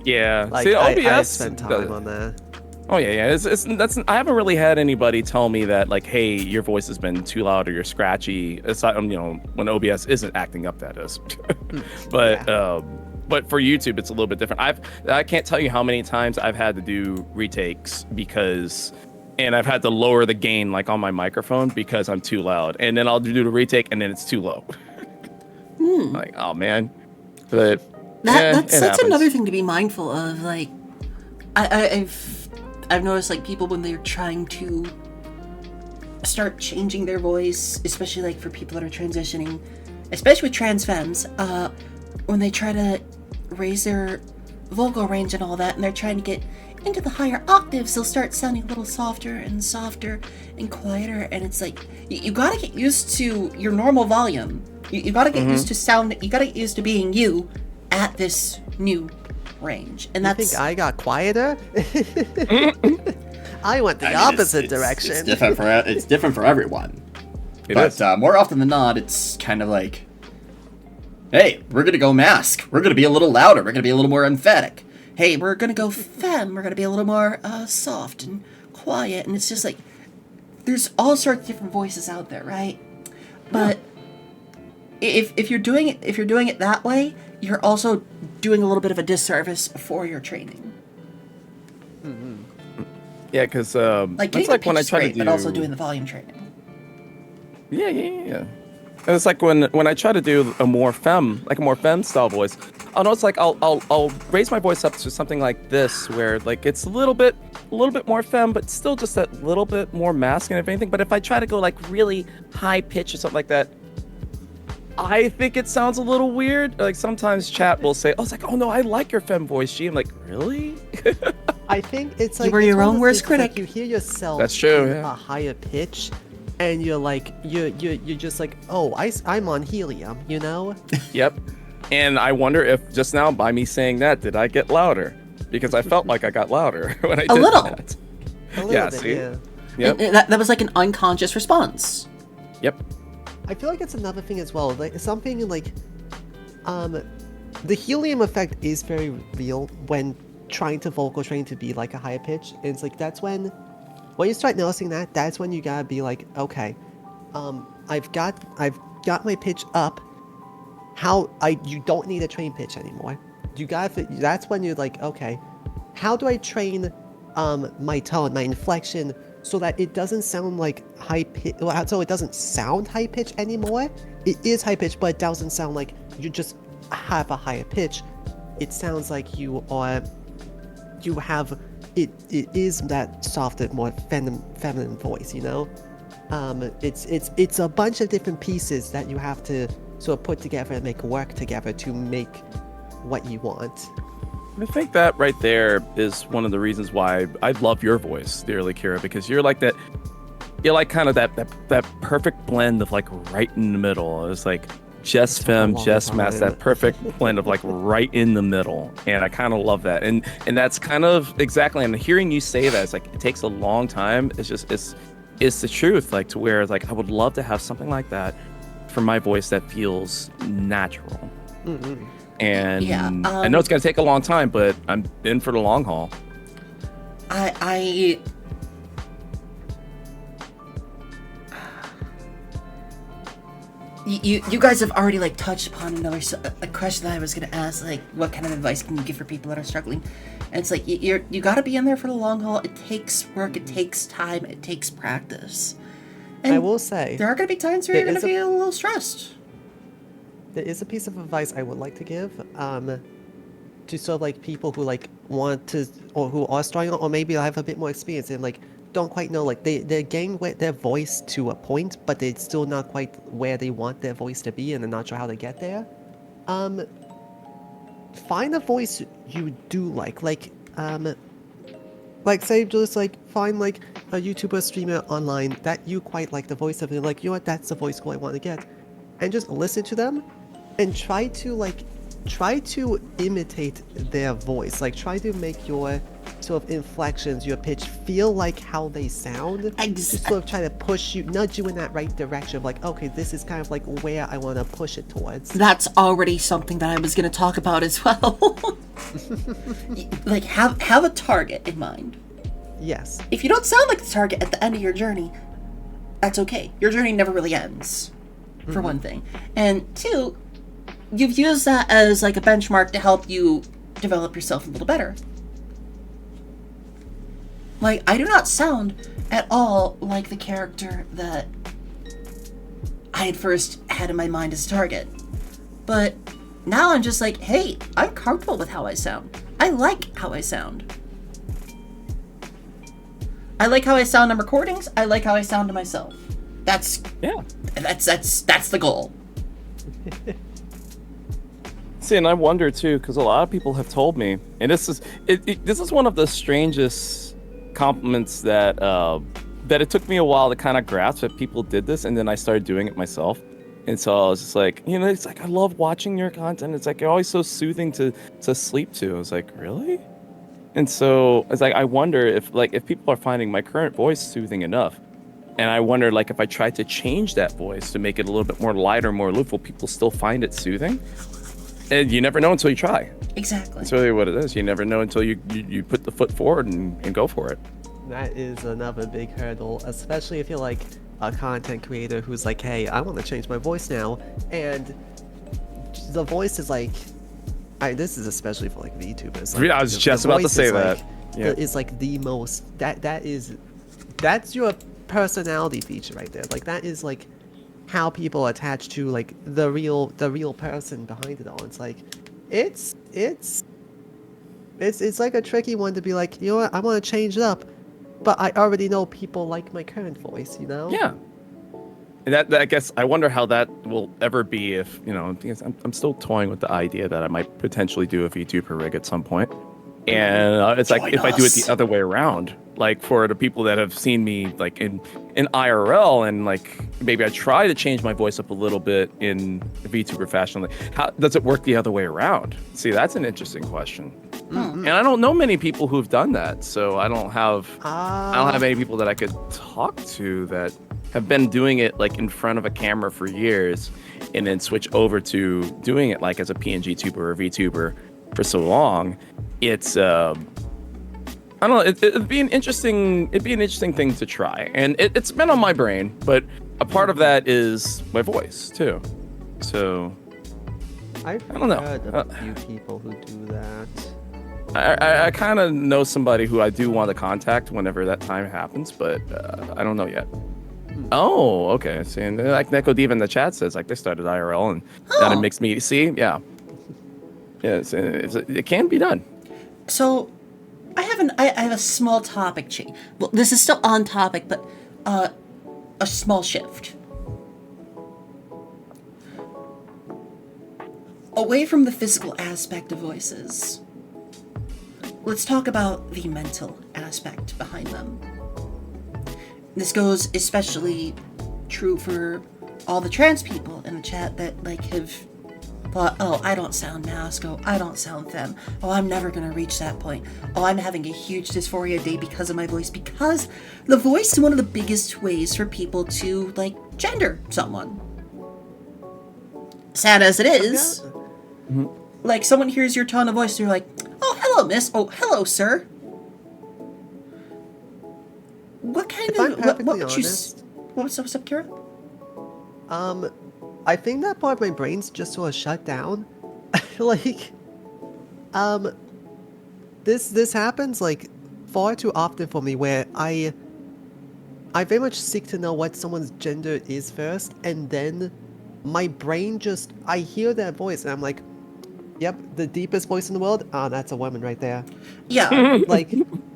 Yeah. Like see, OBS I spent time on that. Oh yeah. I haven't really had anybody tell me that like, hey, your voice has been too loud or you're scratchy. Aside, when OBS isn't acting up, that is. But for YouTube, it's a little bit different. I can't tell you how many times I've had to do retakes and I've had to lower the gain like on my microphone because I'm too loud. And then I'll do the retake and then it's too low. Like, oh man. But that's another thing to be mindful of. Like, I've noticed like people when they're trying to start changing their voice, especially like for people that are transitioning, especially with trans femmes, when they try to raise their vocal range and all that, and they're trying to get into the higher octaves, they'll start sounding a little softer and softer and quieter, and it's like you gotta get used to your normal volume. You gotta get used to sound. You gotta get used to being you at this new range, and that's. You think I got quieter? I went the opposite direction. It's different for everyone. But more often than not, it's kind of like, hey, we're going to go mask. We're going to be a little louder. We're going to be a little more emphatic. Hey, we're going to go femme. We're going to be a little more soft and quiet. And it's just like, there's all sorts of different voices out there, right? But if you're doing it that way, you're also doing a little bit of a disservice for your training. Yeah, because like getting like the when I pitch try straight, to do, but also doing the volume training. Yeah. It's like when I try to do a more femme style voice. Oh no, it's like I'll raise my voice up to something like this, where like it's a little bit more femme, but still just that little bit more masculine, if anything. But if I try to go like really high pitch or something like that, I think it sounds a little weird. Like sometimes chat will say, "Oh, it's like, oh no, I like your femme voice, G." I'm like, really? I think it's like You were it's your one of own those worst things, like, critic. you hear yourself That's true, in yeah. a higher pitch, and you're like you're just like, oh, I'm on helium, you know? Yep. And I wonder if just now by me saying that, did I get louder? Because I felt like I got louder when I did little. that. A little Yeah, bit, see? yeah. Yep. And that was like an unconscious response. Yep. I feel like it's another thing as well. Like something like, the helium effect is very real when trying to vocal train to be like a higher pitch. And it's like that's when you start noticing that, that's when you gotta be like, okay, I've got my pitch up. You don't need a train pitch anymore. That's when you're like, okay, how do I train my tone, my inflection, so that it doesn't sound like high pitch, so it doesn't sound high pitch anymore. It is high pitch, but it doesn't sound like you just have a higher pitch. It sounds like you have it is that softer, more feminine voice, you know. It's a bunch of different pieces that you have to sort of put together and make work together to make what you want. I think that right there is one of the reasons why I love your voice dearly, Kira, because you're like that. You're like kind of that perfect blend of like right in the middle. It's like just femme, just mass, that perfect blend of like right in the middle. And I kind of love that. And that's kind of exactly, and hearing you say that, it's like, it takes a long time. It's just, it's the truth. Like to where like, I would love to have something like that for my voice that feels natural. Mm-hmm. And Yeah, I know it's going to take a long time, but I'm in for the long haul. You guys have already like touched upon a question that I was gonna ask, like what kind of advice can you give for people that are struggling? And it's like you got to be in there for the long haul. It takes work, it takes time, it takes practice. And I will say there are gonna be times where you're there gonna is a- be a little stressed. there is a piece of advice I would like to give to sort of like people who like want to, or who are struggling, or maybe have a bit more experience and like don't quite know, like they're getting their voice to a point, but they're still not quite where they want their voice to be, and they're not sure how to get there. Find a voice you do like say just like find like a YouTuber streamer online that you quite like the voice of, and like, you know what, that's the voice I want to get, and just listen to them and try to imitate their voice. Like try to make your sort of inflections, your pitch feel like how they sound. Just sort of try to nudge you in that right direction of like, okay, this is kind of like where I want to push it towards. That's already something that I was gonna talk about as well. Like have a target in mind. Yes. If you don't sound like the target at the end of your journey, that's okay. Your journey never really ends, for one thing. And two, you've used that as like a benchmark to help you develop yourself a little better. Like, I do not sound at all like the character that I had first had in my mind as a target. But now I'm just like, hey, I'm comfortable with how I sound. I like how I sound. I like how I sound on recordings. I like how I sound to myself. That's the goal. See, and I wonder too, because a lot of people have told me, and this is one of the strangest compliments that it took me a while to kind of grasp that people did this, and then I started doing it myself. And so I was just like, it's like, I love watching your content. It's like, you're always so soothing to sleep to. I was like, really? And so it's like, I wonder if people are finding my current voice soothing enough. And I wonder, like, if I tried to change that voice to make it a little bit more lighter, more aloof, will people still find it soothing? And you never know until you try. Exactly. That's really what it is. You never know until you put the foot forward and go for it. That is another big hurdle, especially if you're like a content creator who's like, hey, I want to change my voice now, and the voice is like, this is especially for like VTubers. Like, I was just about to say that. It's like the most, that's your personality feature right there. Like that is like how people attach to like the real person behind it all. It's like it's like a tricky one to be like, you know what, I want to change it up, but I already know people like my current voice, you know? Yeah. And that I guess I wonder how that will ever be if, you know, because I'm still toying with the idea that I might potentially do a VTuber rig at some point. And it's like Join if I do it us. the other way around, like for the people that have seen me like in IRL, and like maybe I try to change my voice up a little bit in VTuber fashion. Like, how does it work the other way around? See, that's an interesting question. And I don't know many people who've done that, so I don't have many people that I could talk to that have been doing it like in front of a camera for years, and then switch over to doing it like as a PNG tuber or VTuber for so long. It's I don't know. It'd be an interesting thing to try, and it's been on my brain. But a part of that is my voice too. So I don't know. heard of a few people who do that. I kind of know somebody who I do want to contact whenever that time happens, but I don't know yet. Oh, okay. See, and like Neko Diva in the chat says, like they started IRL and that it makes me see. Yeah, it can be done. So, I have a small topic change. Well, this is still on topic, but a small shift. Away from the physical aspect of voices, let's talk about the mental aspect behind them. This goes especially true for all the trans people in the chat that like have thought, oh, I don't sound masc, oh, I don't sound femme, oh, I'm never gonna reach that point, oh, I'm having a huge dysphoria day because of my voice, because the voice is one of the biggest ways for people to like gender someone. Sad as it is, like someone hears your tone of voice, they're like, oh, hello, miss, oh, hello, sir. What kind If I'm of perfectly what would you honest, what's up, Kira? I think that part of my brain's just sort of shut down. Like, this happens like far too often for me, where I very much seek to know what someone's gender is first, and then my brain just, I hear that voice and I'm like, yep, the deepest voice in the world. Ah, that's a woman right there. Yeah. Like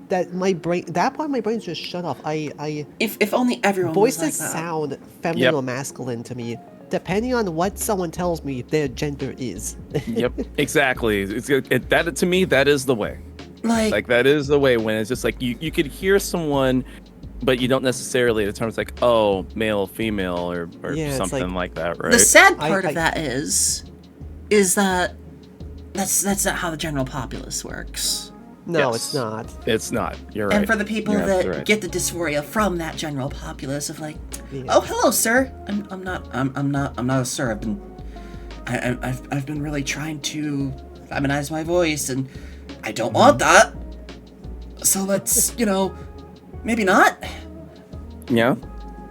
that, my brain, that part of my brain's just shut off. If only everyone was like Voices that. sound feminine Yep. or masculine to me, depending on what someone tells me their gender is. Yep, exactly. That to me, that is the way. Like That is the way when it's just like you could hear someone, but you don't necessarily determine it's like, oh, male, female, or Yeah, it's something like that, right? the sad I- part I- of that is that that's not how the general populace works. No, Yes. it's not. It's not. You're right. And for the people You're that absolutely right. get the dysphoria from that general populace of like, Yeah. oh, hello, sir. I'm not a sir. I've been really trying to feminize my voice, and I don't want that. So let's, maybe not. Yeah.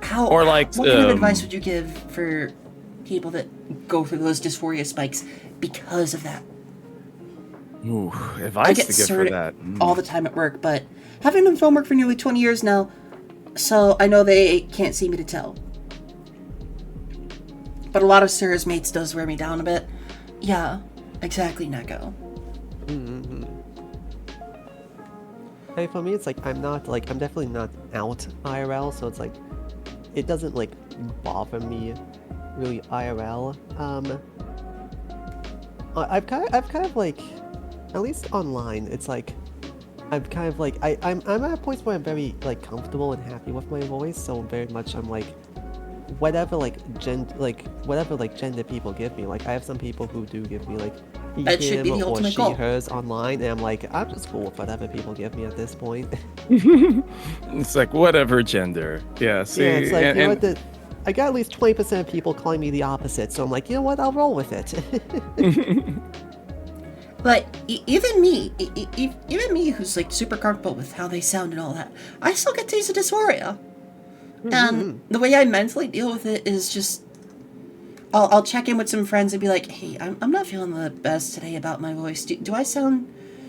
How Or like, what kind of advice would you give for people that go through those dysphoria spikes because of that? Ooh, I advice get to give for certain that. all the time at work, but having done film work for nearly 20 years now, so I know they can't see me to tell. But a lot of Sarah's mates does wear me down a bit. Yeah, exactly, Neko. Hey, for me, it's like I'm definitely not out IRL, so it's like it doesn't like bother me really IRL. I've kind of like, at least online, it's like I'm kind of like I'm at a point where I'm very like comfortable and happy with my voice, so very much I'm like whatever gender people give me. Like I have some people who do give me like he, That should be him, the or ultimate she, goal. hers online, and I'm like, I'm just cool with whatever people give me at this point. It's like whatever gender. Yeah. See, Yeah, it's like, and, you know and- what, I got at least 20% of people calling me the opposite, so I'm like, you know what, I'll roll with it. Like, even me, even me who's like super comfortable with how they sound and all that, I still get days of dysphoria. And the way I mentally deal with it is just, I'll check in with some friends and be like, hey, I'm not feeling the best today about my voice. Do I sound,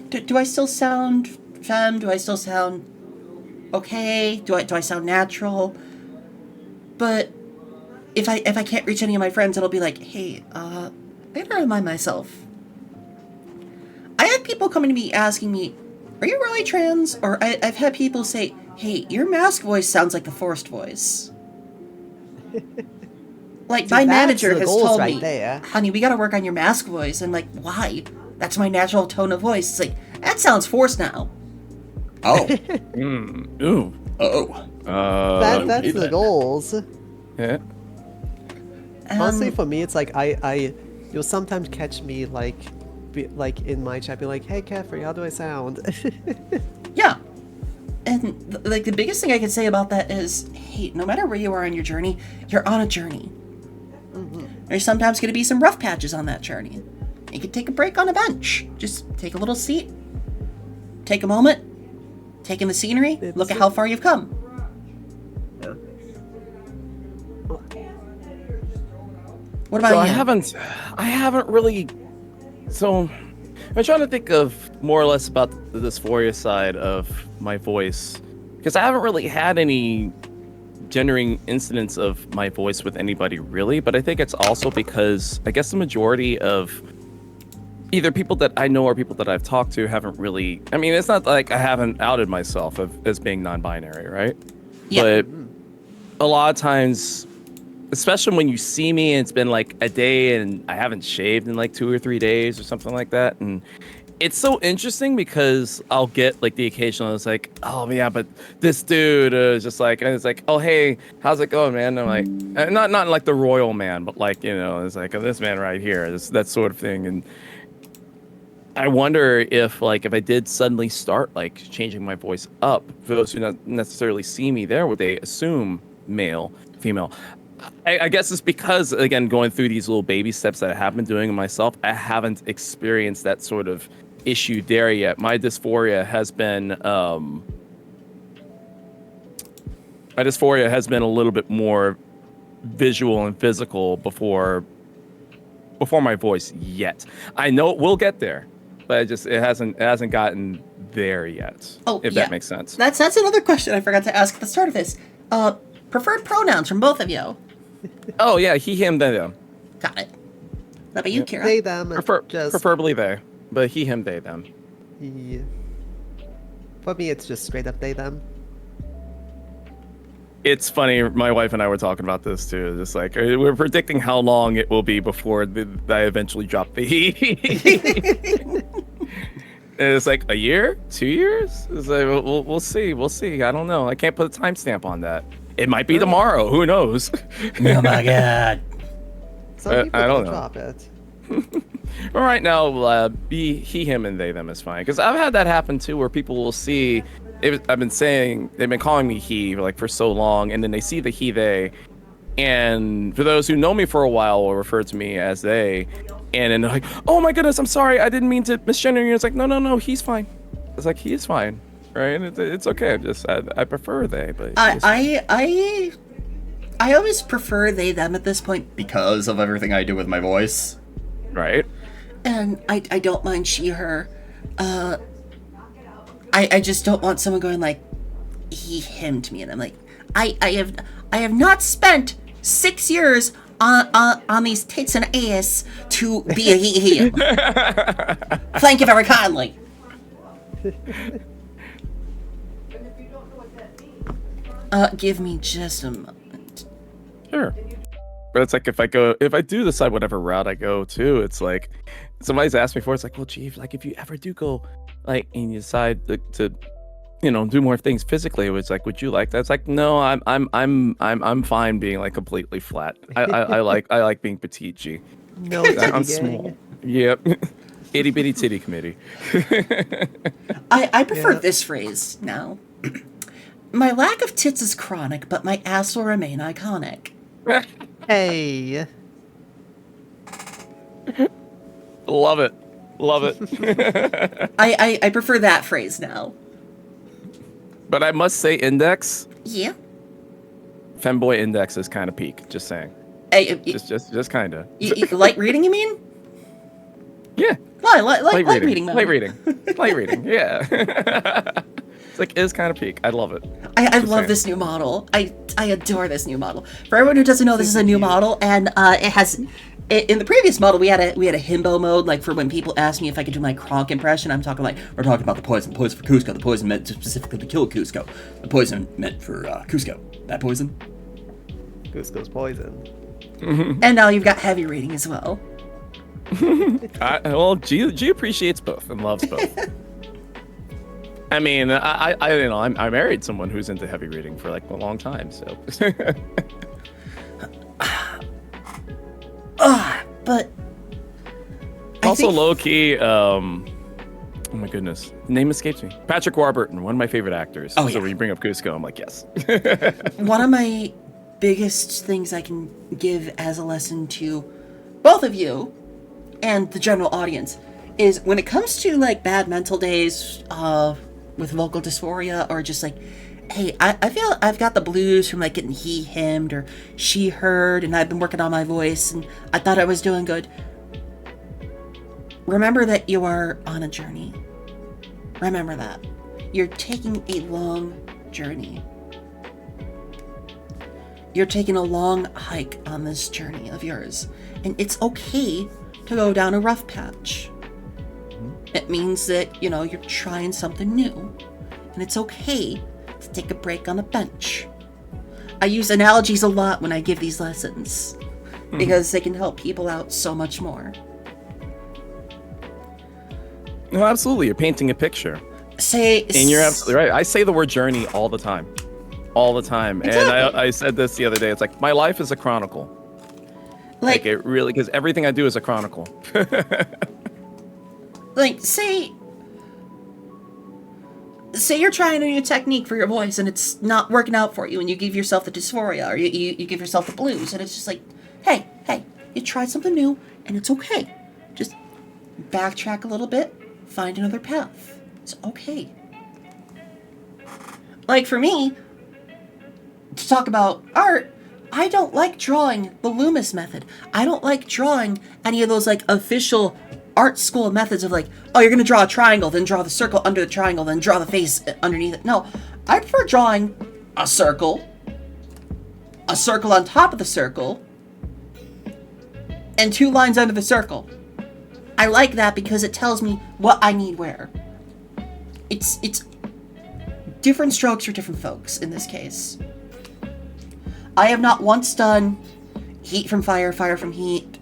do I still sound femme? Do I still sound okay? Do I sound natural? But if I can't reach any of my friends, it'll be like, hey, I gotta remind myself. I had people coming to me asking me, are you really trans? Or I've had people say, hey, your mask voice sounds like the forced voice. Like, my manager has told me, honey, we gotta work on your mask voice. I'm like, why? That's my natural tone of voice. It's like, that sounds forced now. Oh. Ooh. Oh. That's the goals. Yeah. Honestly, for me, it's like you'll sometimes catch me like in my chat, be like, "Hey, Caffrey, how do I sound?" Yeah. And like the biggest thing I can say about that is, hey, no matter where you are on your journey, you're on a journey. There's sometimes going to be some rough patches on that journey. You could take a break on a bench. Just take a little seat, take a moment, take in the scenery, look at how far you've come. What about So you? I haven't really. So I'm trying to think of more or less about the dysphoria side of my voice, because I haven't really had any gendering incidents of my voice with anybody really, but I think it's also because I guess the majority of either people that I know or people that I've talked to haven't really. I mean, it's not like I haven't outed myself as being non-binary, right? Yeah. But a lot of times, especially when you see me and it's been like a day and I haven't shaved in like 2 or 3 days or something like that, and it's so interesting because I'll get like the occasional, it's like, oh yeah, but this dude is just like, and it's like, oh hey, how's it going, man? And I'm like, not like the royal man, but like, you know, it's like, oh, this man right here, that sort of thing. And I wonder if like if I did suddenly start like changing my voice up, for those who not necessarily see me there, would they assume male, female? I guess it's because, again, going through these little baby steps that I have been doing myself, I haven't experienced that sort of issue there yet. My dysphoria has been a little bit more visual and physical before my voice yet. I know it will get there, but it hasn't gotten there yet. Oh, if that makes sense. That's another question I forgot to ask at the start of this. Preferred pronouns from both of you. Oh yeah, he, him, them. Got it. How about you, Kira? They, them, Preferably they, but he, him, they, them. Yeah. For me, it's just straight up they, them. It's funny, my wife and I were talking about this too. Just like, we're predicting how long it will be before I eventually drop the he. And it's like, a year? 2 years? It's like, we'll see. We'll see. I don't know. I can't put a timestamp on that. It might be tomorrow. Who knows? Oh my god. Some people I don't know. drop it. But right now, be he, him, and they, them is fine. Because I've had that happen too, where people will see. I've been saying they've been calling me he like for so long, and then they see the he, they, and for those who know me for a while, will refer to me as they, and then they're like, "Oh my goodness, I'm sorry, I didn't mean to misgender you." It's like, no, he's fine. It's like he is fine, right? It's okay. I prefer they, but I always prefer they them at this point, Because of everything I do with my voice. right. and I don't mind she her. I just don't want someone going like he him to me, and I'm like, I have not spent 6 years on these tits and ass to be a he him. Thank you very kindly. Give me just a moment. Sure. But it's like if I do decide whatever route I go to, it's like somebody's asked me before, it's like, well, gee, like if you ever do go like and you decide to do more things physically, it's like, would you like that? It's like, no, I'm fine being like completely flat. I like being petite, G. No, I'm small. Yep. Itty bitty titty committee. I prefer this phrase now. My lack of tits is chronic, but my ass will remain iconic. Hey. Love it. I prefer that phrase now. But I must say, index. Yeah. Femboy index is kind of peak. Just saying. Just kind of. Light reading, you mean? Yeah. Light reading. Light reading. Yeah. music is kind of peak. I love it. I Just love saying. this new model. I adore this new model. For everyone who doesn't know, this is a new model, and it has. In the previous model, we had a himbo mode, like for when people ask me if I could do my Kronk impression. I'm talking like we're talking about the poison for Cusco. The poison meant specifically to kill Cusco. The poison meant for Cusco. That poison. Cusco's poison. And now you've got heavy reading as well. Well, G appreciates both and loves both. I mean, I married someone who's into heavy reading for like a long time, so. But Also, low key. Oh my goodness, the name escapes me. Patrick Warburton, one of my favorite actors. Oh, so yeah. when you bring up Cusco, I'm like, yes. one of my biggest things I can give as a lesson to both of you and the general audience is when it comes to like bad mental days with vocal dysphoria, or just like, hey, I feel I've got the blues from like getting he hemmed or she heard, and I've been working on my voice and I thought I was doing good. Remember that you are on a journey. Remember that. You're taking a long journey. You're taking a long hike on this journey of yours. And it's okay to go down a rough patch. It means that, you're trying something new. And it's okay to take a break on a bench. I use analogies a lot when I give these lessons because they can help people out so much more. No, absolutely. You're painting a picture. And you're absolutely right. I say the word journey all the time. All the time. Exactly. And I said this the other day. It's like, my life is a chronicle. Like it really, because everything I do is a chronicle. Like, say you're trying a new technique for your voice and it's not working out for you, and you give yourself the dysphoria, or you give yourself the blues, and it's just like, hey, you tried something new and it's okay. Just backtrack a little bit, find another path. It's okay. Like for me, to talk about art, I don't like drawing the Loomis method. I don't like drawing any of those like official art school methods of like, oh, you're gonna draw a triangle, then draw the circle under the triangle, then draw the face underneath it. No, I prefer drawing a circle on top of the circle, and 2 lines under the circle. I like that because it tells me what I need where. It's different strokes for different folks in this case. I have not once done heat from fire, fire from heat.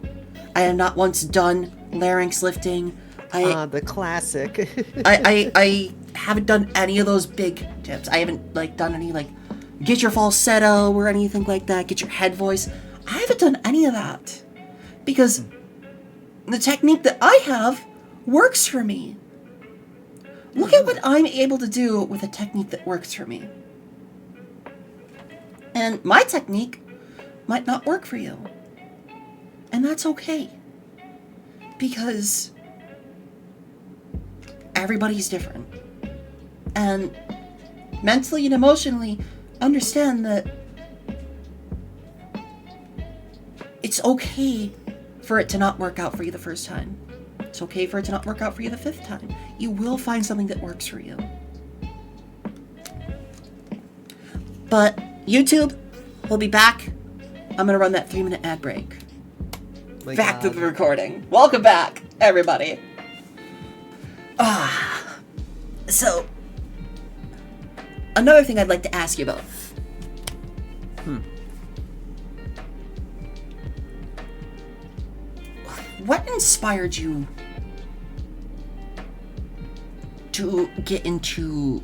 I have not once done larynx lifting. The classic. I haven't done any of those big tips. I haven't done any get your falsetto or anything like that. Get your head voice. I haven't done any of that because the technique that I have works for me. Look at what I'm able to do with a technique that works for me. And my technique might not work for you. And that's okay. Because everybody's different. And mentally and emotionally understand that it's okay for it to not work out for you the first time. It's okay for it to not work out for you the 5th time. You will find something that works for you. But YouTube, we'll be back. I'm going to run that 3-minute ad break. Back to the recording. Welcome back, everybody. So, another thing I'd like to ask you about. What inspired you to get into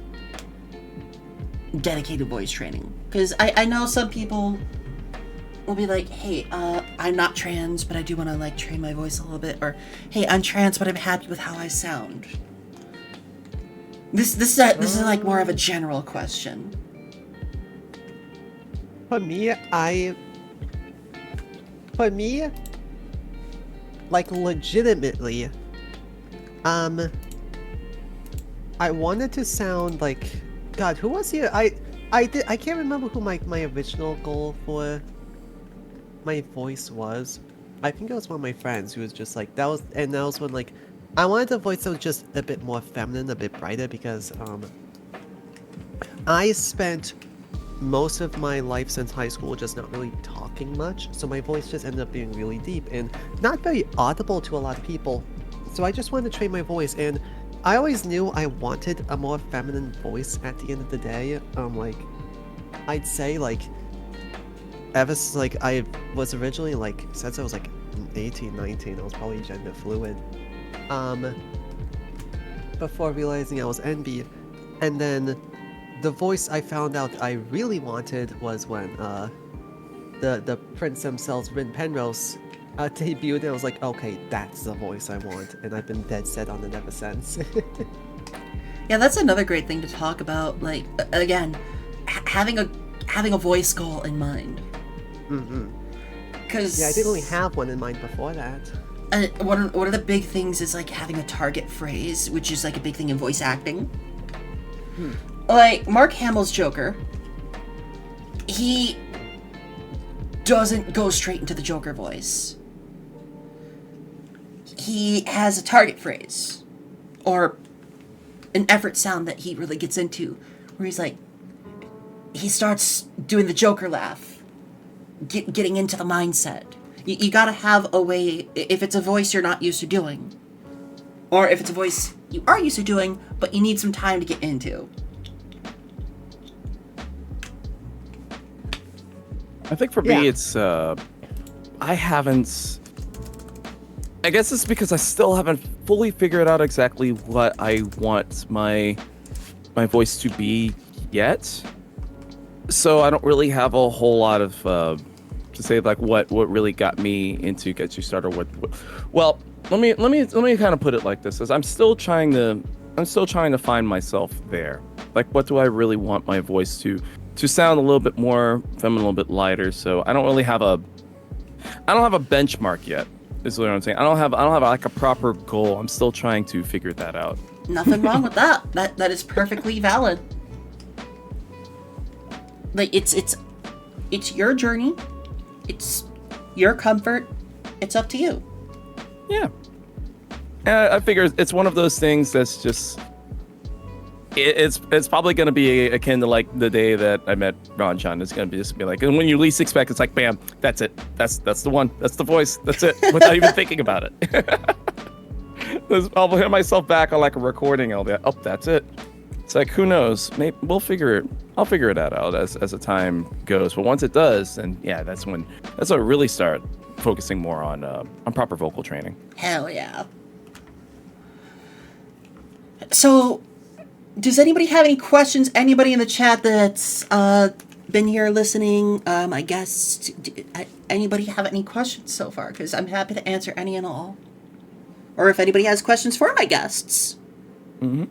dedicated voice training? Because I know some people will be like, hey, I'm not trans, but I do want to train my voice a little bit, or hey, I'm trans, but I'm happy with how I sound. This is more of a general question. For me, legitimately, I wanted to sound like, God, who was here? I can't remember who my original goal for my voice was. I think it was one of my friends who was just like, that was when I wanted a voice that was just a bit more feminine, a bit brighter, because I spent most of my life since high school just not really talking much, so my voice just ended up being really deep and not very audible to a lot of people. So I just wanted to train my voice, and I always knew I wanted a more feminine voice at the end of the day. Like, I'd say, like, I was originally, like, since I was, like, 18, 19, I was probably gender fluid. Before realizing I was NB, and then the voice I found out I really wanted was when the prince themselves, Rin Penrose, debuted, and I was like, okay, that's the voice I want, and I've been dead set on it ever since. Yeah, that's another great thing to talk about. Like, again, having a voice goal in mind. Mm-hmm. Because Yeah, I didn't really have one in mind before that. one of the big things is like having a target phrase, which is like a big thing in voice acting. Like Mark Hamill's Joker, he doesn't go straight into the Joker voice. He has a target phrase, or an effort sound that he really gets into, where he's like, he starts doing the Joker laugh, getting into the mindset. You gotta have a way, if it's a voice you're not used to doing, or if it's a voice you are used to doing, but you need some time to get into. I think for me, it's, I guess it's because I still haven't fully figured out exactly what I want my voice to be yet. So I don't really have a whole lot of, to say like what really got me into Get You Started with. Well, let me kind of put it like this: as I'm still trying to find myself there. Like, what do I really want my voice to sound a little bit more feminine, a little bit lighter? So I don't have a benchmark yet. Is what I'm saying. I don't have like a proper goal. I'm still trying to figure that out. Nothing wrong with that. That is perfectly valid. Like, it's your journey. It's your comfort. It's up to you. Yeah. I figure it's one of those things that's just. It's probably going to be akin to like the day that I met Ron John. It's going to be like, and when you least expect, it's like, bam, that's it. That's the one. That's the voice. That's it. Without even thinking about it. I'll hit myself back on like a recording. I'll be like, oh, that's it. It's like, who knows? Maybe I'll figure it out as the time goes. But once it does, then yeah, that's when I really start focusing more on proper vocal training. Hell yeah. So, does anybody have any questions? Anybody in the chat that's been here listening? I guess, anybody have any questions so far? Because I'm happy to answer any and all. Or if anybody has questions for my guests. Mm-hmm.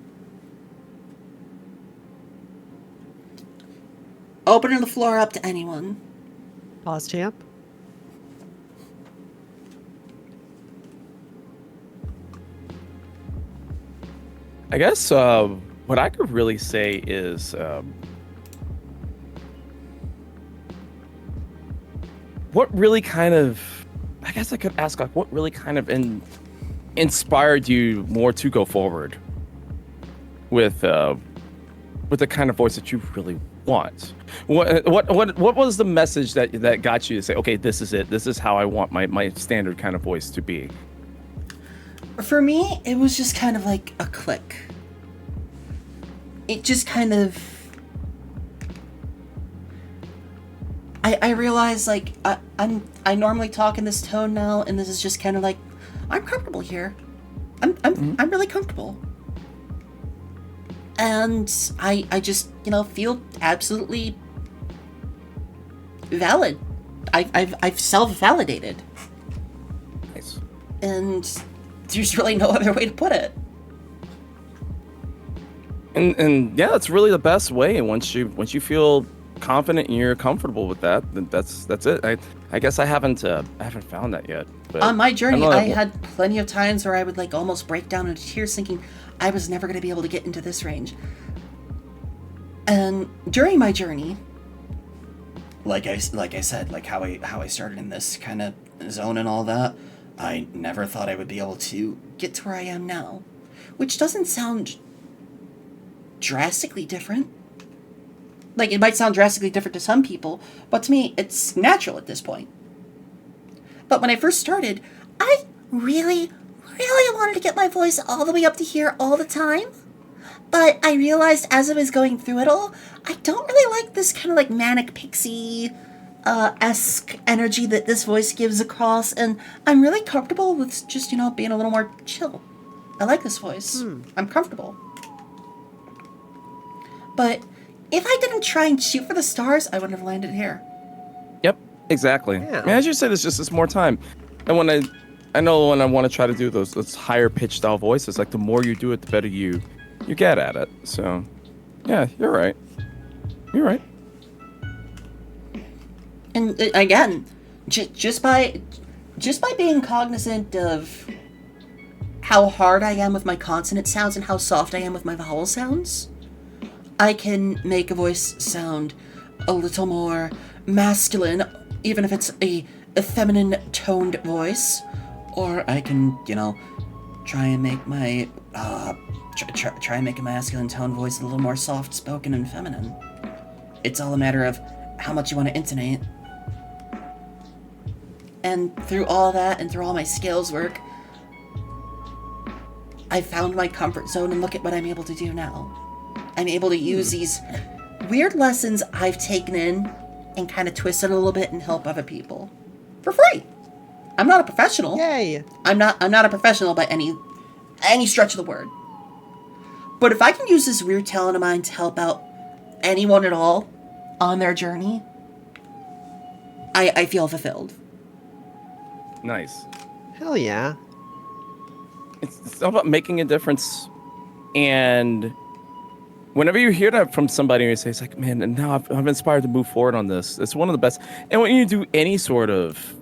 Opening the floor up to anyone. Pause, champ. I guess what I could really say is what really kind of, I guess I could ask, like, what really kind of inspired you more to go forward with the kind of voice that you really want? What was the message that got you to say, okay, this is it. This is how I want my standard kind of voice to be? For me, it was just kind of like a click. It just kind of... I realized, like, I normally talk in this tone now, and this is just kind of like, I'm comfortable here. I'm really comfortable. And I just, feel absolutely valid. I've self-validated. Nice. And there's really no other way to put it. And yeah, that's really the best way. And once you feel confident and you're comfortable with that, then that's it. I guess I haven't found that yet. But on my journey, I had plenty of times where I would like almost break down into tears, thinking I was never going to be able to get into this range. And during my journey, like I said, like how I started in this kind of zone and all that, I never thought I would be able to get to where I am now, which doesn't sound drastically different, Like, it might sound drastically different to some people, but to me, it's natural at this point. But when I first started, I really wanted to get my voice all the way up to here all the time. But I realized as I was going through it all, I don't really like this kind of like manic pixie esque energy that this voice gives across, and I'm really comfortable with just, being a little more chill. I like this voice. I'm comfortable. But if I didn't try and shoot for the stars, I wouldn't have landed here. Yep, exactly. Yeah. I mean, as you said, it's just it's more time. And when I know when I want to try to do those higher pitched style voices, like the more you do it, the better you get at it. So, yeah, you're right. You're right. And again, just by being cognizant of how hard I am with my consonant sounds and how soft I am with my vowel sounds, I can make a voice sound a little more masculine, even if it's a feminine toned voice, or I can, try and make my try and make a masculine toned voice a little more soft spoken and feminine. It's all a matter of how much you want to intonate. And through all that and through all my scales work, I found my comfort zone, and look at what I'm able to do now. I'm able to use these weird lessons I've taken in and kind of twist it a little bit and help other people for free. I'm not a professional. Yay! I'm not a professional by any stretch of the word. But if I can use this weird talent of mine to help out anyone at all on their journey, I feel fulfilled. Nice. Hell yeah. It's all about making a difference. And whenever you hear that from somebody and you say, it's like, man, and now I'm inspired to move forward on this. It's one of the best. And when you do any sort of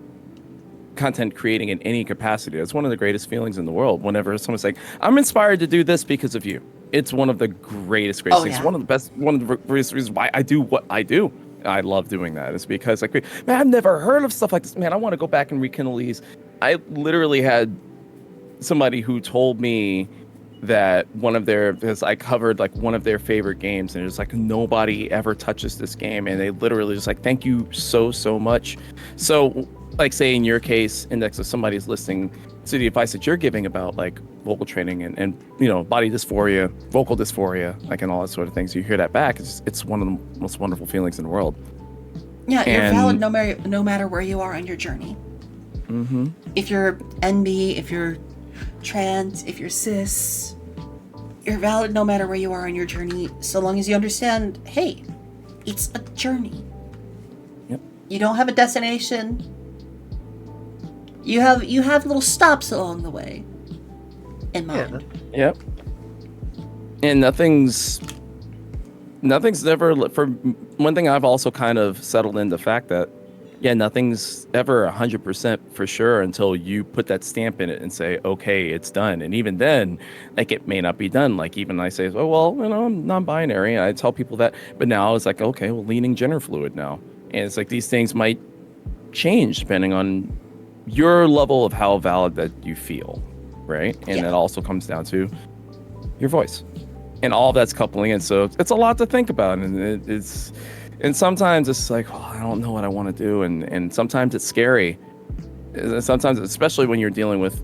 content creating in any capacity, it's one of the greatest feelings in the world. Whenever someone's like, I'm inspired to do this because of you. It's one of the greatest things. Yeah. One of the reasons why I do what I do. I love doing that. It's because, like, man, I've never heard of stuff like this. Man, I want to go back and rekindle these. I literally had somebody who told me that because I covered like one of their favorite games, and it's like nobody ever touches this game, and they literally just like, thank you so much. So, like, say in your case, Index, if somebody's listening to the advice that you're giving about like vocal training and body dysphoria, vocal dysphoria, like, and all that sort of things, you hear that back, it's one of the most wonderful feelings in the world. Yeah, you're valid no matter where you are on your journey. Mm-hmm. If you're NB, if you're trans, if you're cis, you're valid no matter where you are on your journey, so long as you understand, hey, it's a journey. Yep. You don't have a destination. You have little stops along the way in mind. Yep. And nothing's never, for one thing, I've also kind of settled in the fact that, yeah, nothing's ever 100% for sure until you put that stamp in it and say, okay, it's done. And even then, like, it may not be done. Like, even I say, oh, well, I'm non-binary. I tell people that. But now it's like, okay, well, leaning gender fluid now. And it's like these things might change depending on your level of how valid that you feel, right? And it also comes down to your voice. And all of that's coupling in. So it's a lot to think about. And sometimes it's like, oh, I don't know what I want to do. And sometimes it's scary. Sometimes, especially when you're dealing with,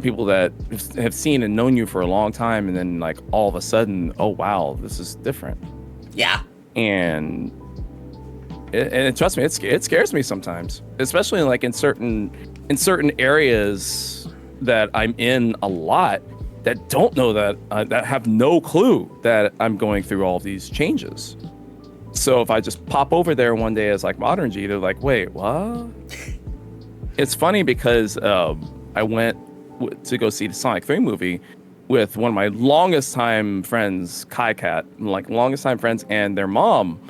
people that have seen and known you for a long time. And then, like, all of a sudden, oh, wow, this is different. Yeah. And trust me, it scares me sometimes, especially like in certain areas that I'm in a lot that don't know that have no clue that I'm going through all these changes. So if I just pop over there one day as like Modern G, they're like, wait, what? It's funny because I went to go see the Sonic 3 movie with one of my longest time friends, Kai Cat, like longest time friends, and their mom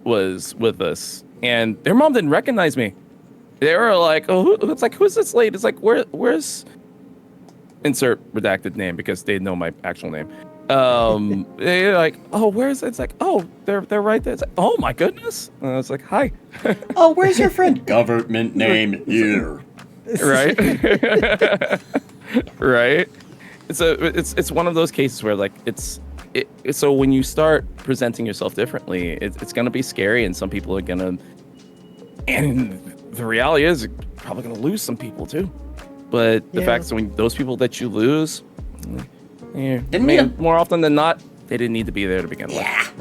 was with us, and their mom didn't recognize me. They were like, oh, it's like, who's this lady? It's like, where's insert redacted name, because they know my actual name. They're like, oh, where's it? It's like, oh, they're right there. It's like, oh my goodness. And I was like, hi. Oh, where's your friend? Government name here. Right. Right. It's one of those cases where, like, it's so when you start presenting yourself differently, it's going to be scary, and some people are going to. And the reality is, you're probably going to lose some people too. But the fact is, when those people that you lose, more often than not, they didn't need to be there to begin with.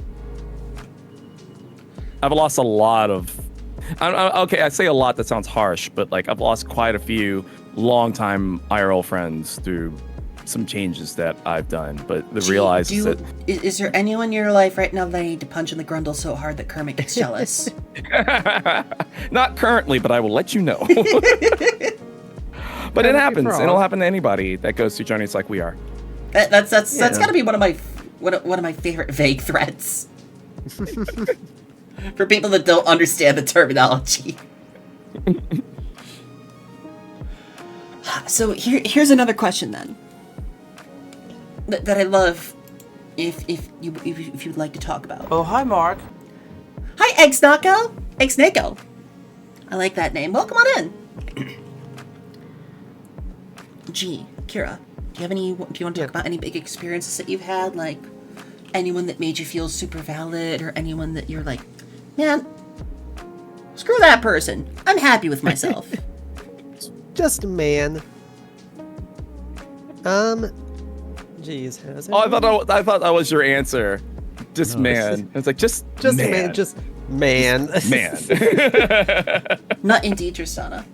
I've lost a lot of. Okay, I say a lot. That sounds harsh, but like I've lost quite a few longtime IRL friends through some changes that I've done. But the realize is that is there anyone in your life right now that I need to punch in the grundle so hard that Kermit gets jealous? Not currently, but I will let you know. But it happens. It'll happen to anybody that goes through journeys like we are. That's gotta be one of my favorite vague threats. For people that don't understand the terminology. So here's another question then. That I love, if you'd like to talk about. Oh, hi, Mark. Hi, Eggsnako. I like that name. Welcome on in. Gee, Kira, do you want to talk about any big experiences that you've had? Like anyone that made you feel super valid, or anyone that you're like, man, screw that person. I'm happy with myself. Just a man. Jeez, has it? Oh, I thought that was your answer. Just man. It's like just man. A man. Just man. Man. Not indeed, Tristana.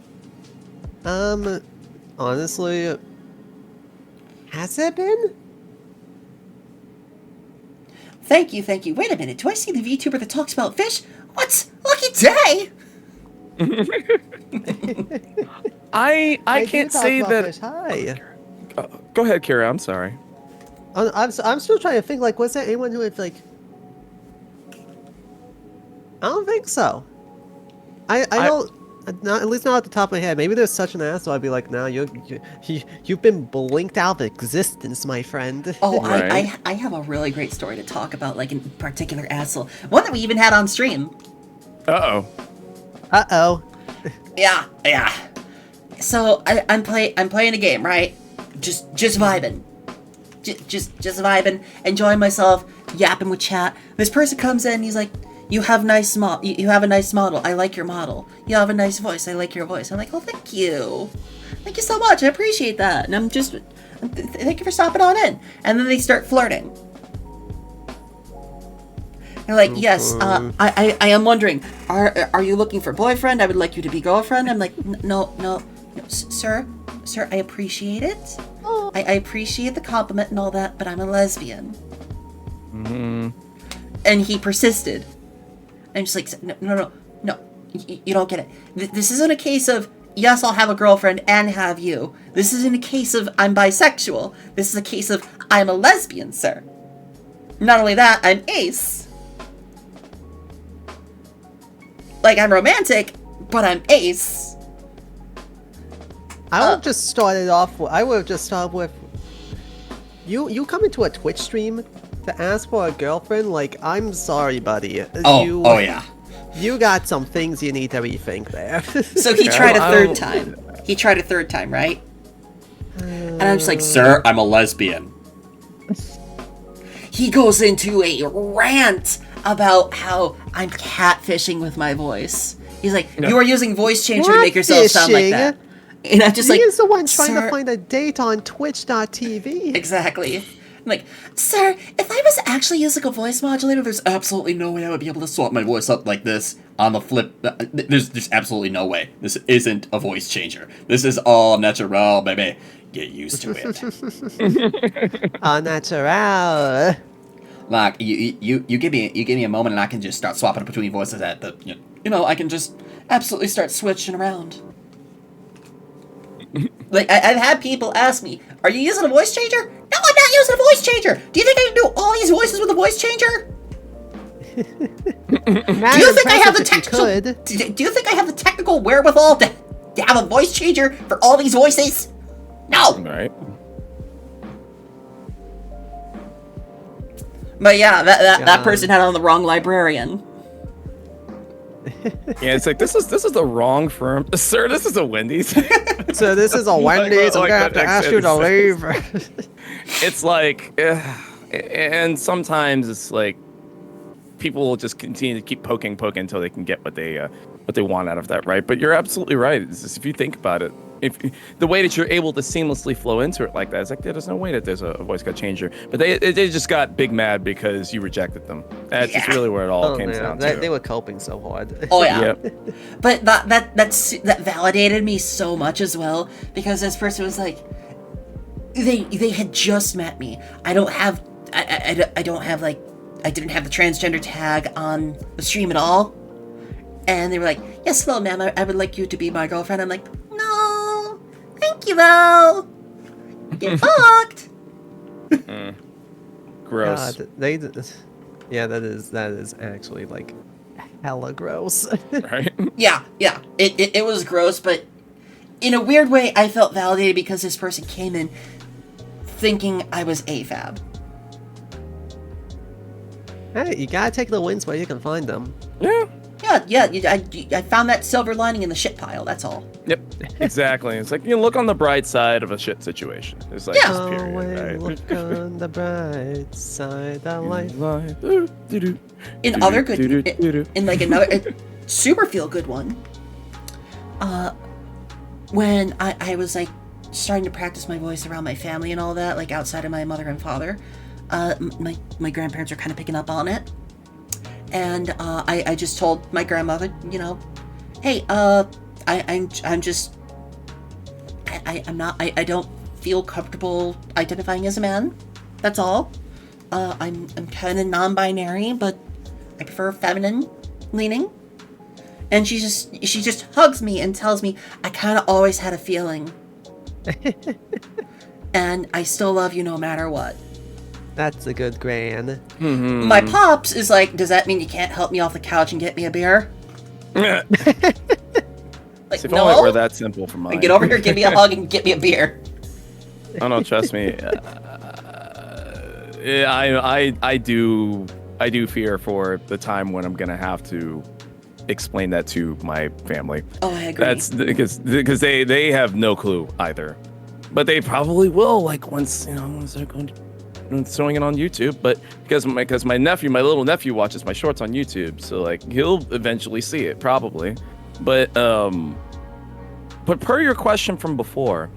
Honestly, has it been? Thank you. Wait a minute. Do I see the VTuber that talks about fish? What? Lucky day! I can't say that. Fish. Hi. Go ahead, Kira. I'm sorry. I'm still trying to think. Like, was there anyone who would like? I don't think so. I don't. Not, at least not at the top of my head. Maybe there's such an asshole. I'd be like, no, you've been blinked out of existence, my friend. Oh, Right. I have a really great story to talk about, like in particular asshole. One that we even had on stream. Uh-oh. Yeah. So I'm playing a game, right? Just vibing. Just vibing, enjoying myself, yapping with chat. This person comes in, he's like, You have a nice model. I like your model. You have a nice voice. I like your voice. I'm like, oh, thank you. Thank you so much. I appreciate that. And thank you for stopping on in. And then they start flirting. They're like, yes, I am wondering, are you looking for boyfriend? I would like you to be girlfriend. I'm like, no, sir, I appreciate it. I appreciate the compliment and all that, but I'm a lesbian. Mm-hmm. And he persisted. I'm just like, no, you don't get it. This isn't a case of, yes, I'll have a girlfriend and have you. This isn't a case of, I'm bisexual. This is a case of, I'm a lesbian, sir. Not only that, I'm ace. Like, I'm romantic, but I'm ace. I would have just started off with, you come into a Twitch stream to ask for a girlfriend, like, I'm sorry, buddy. Oh yeah. You got some things you need to rethink there. So he tried a third time. He tried a third time, right? And I'm just like, Sir, I'm a lesbian. He goes into a rant about how I'm catfishing with my voice. He's like, you are using voice changer to make yourself sound like that. And I'm just like, he is the one trying sir, to find a date on Twitch.tv. Exactly. I'm like, sir, if I was actually using a voice modulator, There's absolutely no way I would be able to swap my voice up like this on the flip. There's absolutely no way. This isn't a voice changer. This is all natural, baby. Get used to it. All natural. Like you give me a moment and I can just start swapping between voices at the I can just absolutely start switching around. like I've had people ask me, "Are you using a voice changer?" No, I'm not using a voice changer. Do you think I can do all these voices with a voice changer? Do you think I have the technical? Do you think I have the technical wherewithal to have a voice changer for all these voices? No. All right. But yeah, that person had on the wrong librarian. Yeah, it's like this is the wrong firm, sir. This is a Wendy's. So this is a Wendy's. I'm gonna have to ask you to leave. It's like, And sometimes it's like people will just continue to keep poking until they can get what they want out of that, right? But you're absolutely right. It's just, if you think about it, if the way that you're able to seamlessly flow into it like that, it's like there's no way that there's a voice got changer. But they just got big mad because you rejected them. That's just really where it all came down to. They were coping so hard. Oh yeah. Yep. But that validated me so much as well, because this person was like, they had just met me. I didn't have the transgender tag on the stream at all. And they were like, yes, hello, ma'am, I would like you to be my girlfriend. I'm like, no, thank you, though. Get fucked. Gross. God, yeah, that is actually like hella gross. Right? Yeah. It was gross, but in a weird way, I felt validated because this person came in thinking I was AFAB. Hey, you gotta take the wins where you can find them. Yeah. Yeah, I found that silver lining in the shit pile, that's all. Yep. Exactly. It's like, you look on the bright side of a shit situation. It's like, Yeah. just period, Always right? look on the bright side of life. In other good, in like another super feel good one, when I was like starting to practice my voice around my family and all that, like outside of my mother and father, my grandparents are kind of picking up on it. And I just told my grandmother, hey, I don't feel comfortable identifying as a man. That's all. I'm kind of non-binary, but I prefer feminine leaning. And she just hugs me and tells me I kind of always had a feeling, and I still love you no matter what. That's a good gran. Mm-hmm. My pops is like, does that mean you can't help me off the couch and get me a beer? Like, See, if only it were that simple for mine. Get over here, give me a hug, and get me a beer. Oh no, trust me. I do fear for the time when I'm gonna have to explain that to my family. Oh, I agree. That's because they have no clue either, but they probably will, like once they're going to throwing it on YouTube. But because my little nephew watches my shorts on YouTube, so like he'll eventually see it probably. But per your question from before,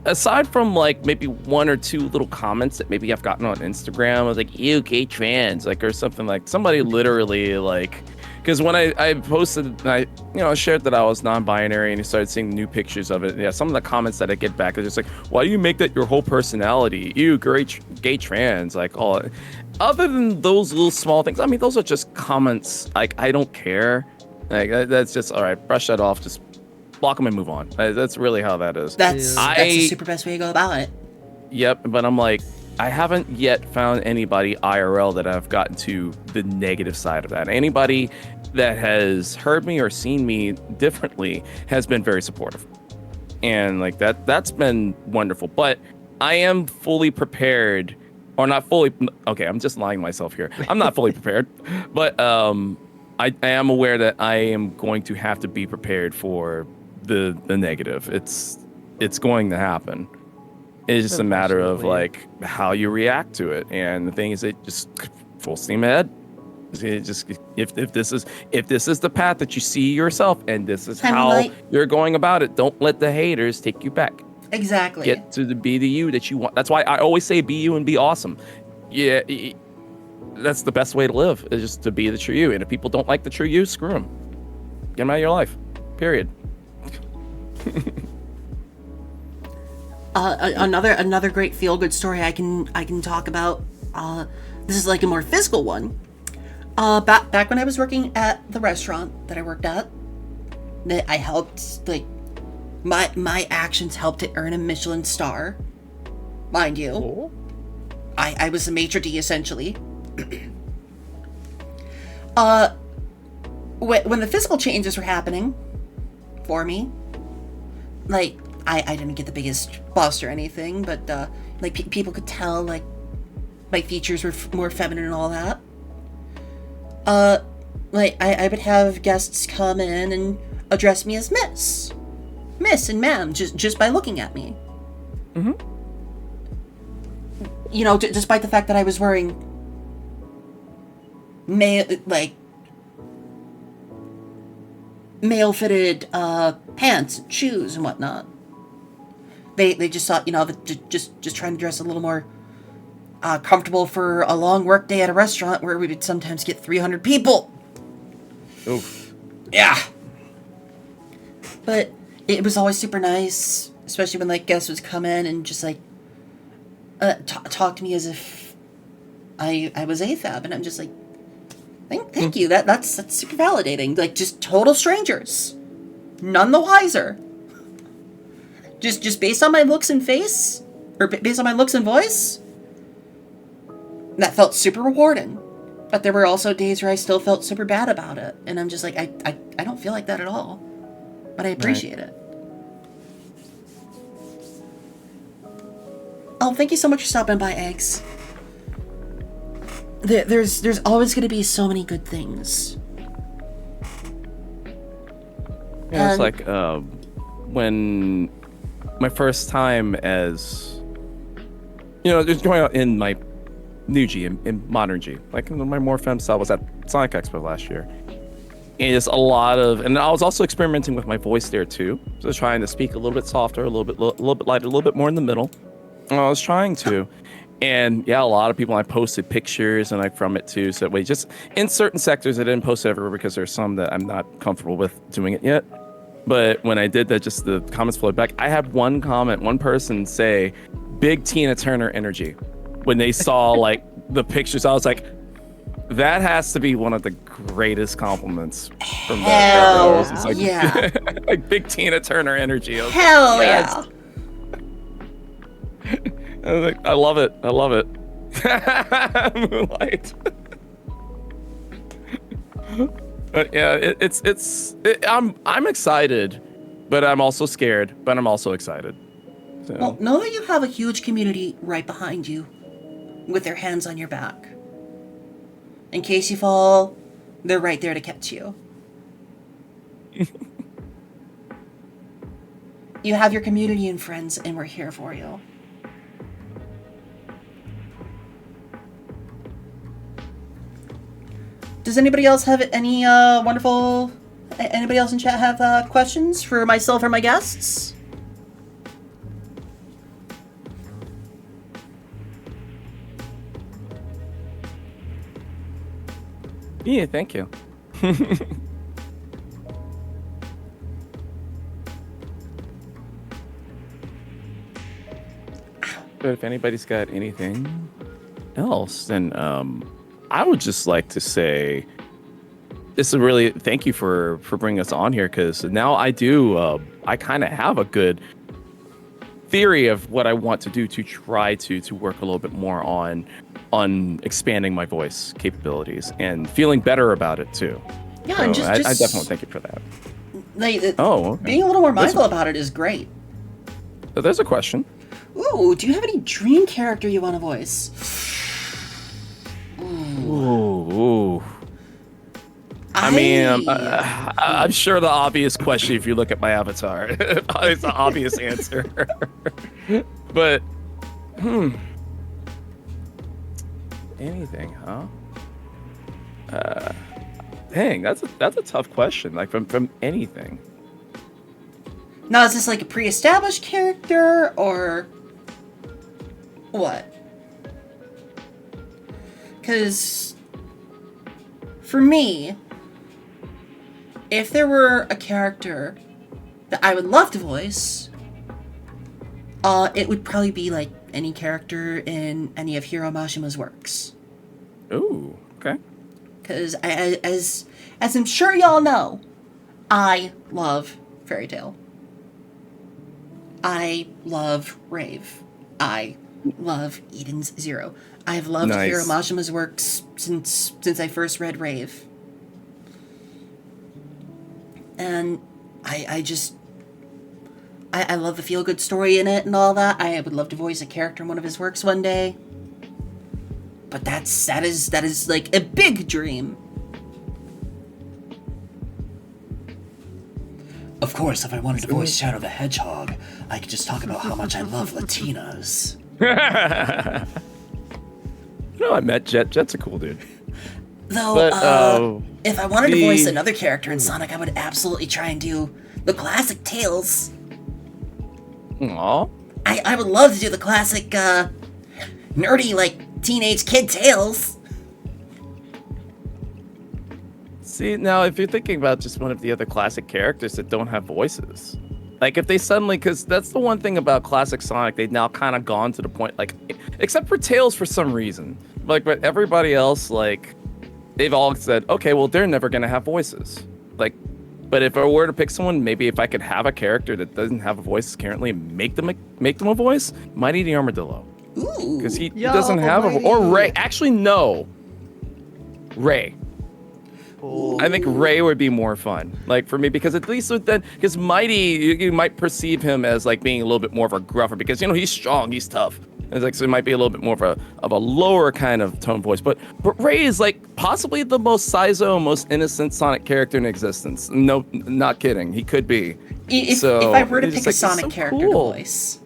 aside from like maybe one or two little comments that maybe I've gotten on Instagram, I was like, ew, gay trans, like, or something, like somebody literally like, because when I posted, I shared that I was non-binary and you started seeing new pictures of it. Yeah, some of the comments that I get back are just like, why do you make that your whole personality? Ew, gay trans, like all. Other than those little small things, I mean, those are just comments. Like, I don't care. Like, that's just all right. Brush that off. Just block them and move on. That's really how that is. That's the super best way to go about it. Yep, but I'm like, I haven't yet found anybody IRL that I've gotten to the negative side of that. Anybody that has heard me or seen me differently has been very supportive. And like that's been wonderful. But I am fully prepared, or not fully, okay, I'm just lying to myself here. I'm not fully prepared, but I am aware that I am going to have to be prepared for the negative. It's going to happen. It's just a matter of like how you react to it. And the thing is, it just full steam ahead. It just if this is the path that you see yourself, and this is how you're going about it, don't let the haters take you back. Exactly. Get to be the you that you want. That's why I always say be you and be awesome. Yeah, that's the best way to live, is just to be the true you. And if people don't like the true you, screw them. Get them out of your life. Period. Another great feel-good story I can talk about. This is like a more physical one. Back when I was working at the restaurant that I worked at, that I helped, like, my actions helped to earn a Michelin star, mind you. Oh. I was a maitre d' essentially. When the physical changes were happening for me, like, I didn't get the biggest bust or anything, but like people could tell like my features were more feminine and all that. Like I would have guests come in and address me as Miss and ma'am, just by looking at me. Mm-hmm. you know, despite the fact that I was wearing male-fitted pants, shoes, and whatnot, they just thought, you know, that just trying to dress a little more comfortable for a long work day at a restaurant where we would sometimes get 300 people. Oof. Yeah. But it was always super nice, especially when like guests would come in and just like talk to me as if I was AFAB, and I'm just like, thank you. That's super validating. Like, just total strangers, none the wiser. Just based on my looks and face, or based on my looks and voice, that felt super rewarding. But there were also days where I still felt super bad about it, and I'm just like, I don't feel like that at all, but I appreciate it. Oh, thank you so much for stopping by, Eggs. There's always going to be so many good things. Yeah, it's like when my first time as, you know, just going out in my new G, in modern G, like my more femme style was at Sonic Expo last year. And it's a lot of, and I was also experimenting with my voice there too. So trying to speak a little bit softer, a little bit lighter, a little bit more in the middle. And I was trying to. And yeah, a lot of people, I posted pictures and like from it too. So wait, just in certain sectors, I didn't post it everywhere because there's some that I'm not comfortable with doing it yet. But when I did that, just the comments flowed back. I had one person say, "Big Tina Turner energy." When they saw like the pictures, I was like, that has to be one of the greatest compliments from that. It's like, yeah. like big Tina Turner energy. I was Hell like, yeah. I was like, I love it. Moonlight. But yeah, I'm excited, but I'm also scared, but I'm also excited. So. Well, know that you have a huge community right behind you, with their hands on your back. In case you fall, they're right there to catch you. You have your community and friends, and we're here for you. Does anybody else have any anybody else in chat have questions for myself or my guests? Yeah, thank you. But if anybody's got anything else, then I would just like to say this is really thank you for bringing us on here, because now I kind of have a good theory of what I want to do to try to work a little bit more on expanding my voice capabilities and feeling better about it too. Yeah, so and just I definitely thank you for that. Like, okay. Being a little more mindful about it is great. So there's a question. Ooh, do you have any dream character you want to voice? Ooh. I mean, I'm sure the obvious question, if you look at my avatar, it's the obvious answer. But, anything, huh? Dang, that's a tough question. Like from anything. Now, is this like a pre-established character or what? Because for me, if there were a character that I would love to voice, it would probably be like any character in any of Hiro Mashima's works. Ooh, okay. Because as I'm sure y'all know, I love Fairy Tail. I love Rave. I love Eden's Zero. I've loved Hiro Mashima's works since I first read Rave. And I love the feel-good story in it and all that. I would love to voice a character in one of his works one day. But that is like a big dream. Of course, if I wanted to voice Shadow the Hedgehog, I could just talk about how much I love Latinas. No, I met Jet. Jet's a cool dude. Though, But, if I wanted to voice the- another character in Sonic, I would absolutely try and do the classic Tails. Aw. I would love to do the classic, nerdy, like, teenage kid Tails. See, now, if you're thinking about just one of the other classic characters that don't have voices, like if they suddenly, because that's the one thing about classic Sonic, they've now kind of gone to the point, like, except for Tails for some reason, like, but everybody else, like, they've all said, okay, well, they're never going to have voices. Like, but if I were to pick someone, maybe if I could have a character that doesn't have a voice currently and make them a voice, Mighty the Armadillo. Ooh. Because he Yo, doesn't have Mighty. or Ray. Actually, no. Ray. I think Ray would be more fun, like for me, because at least with then, because Mighty, you might perceive him as like being a little bit more of a gruffer, because he's strong, he's tough. It's like so it might be a little bit more of a lower kind of tone voice, but Ray is like possibly the most Saizo, most innocent Sonic character in existence. No, not kidding, he could be. If I were to pick a Sonic character to voice,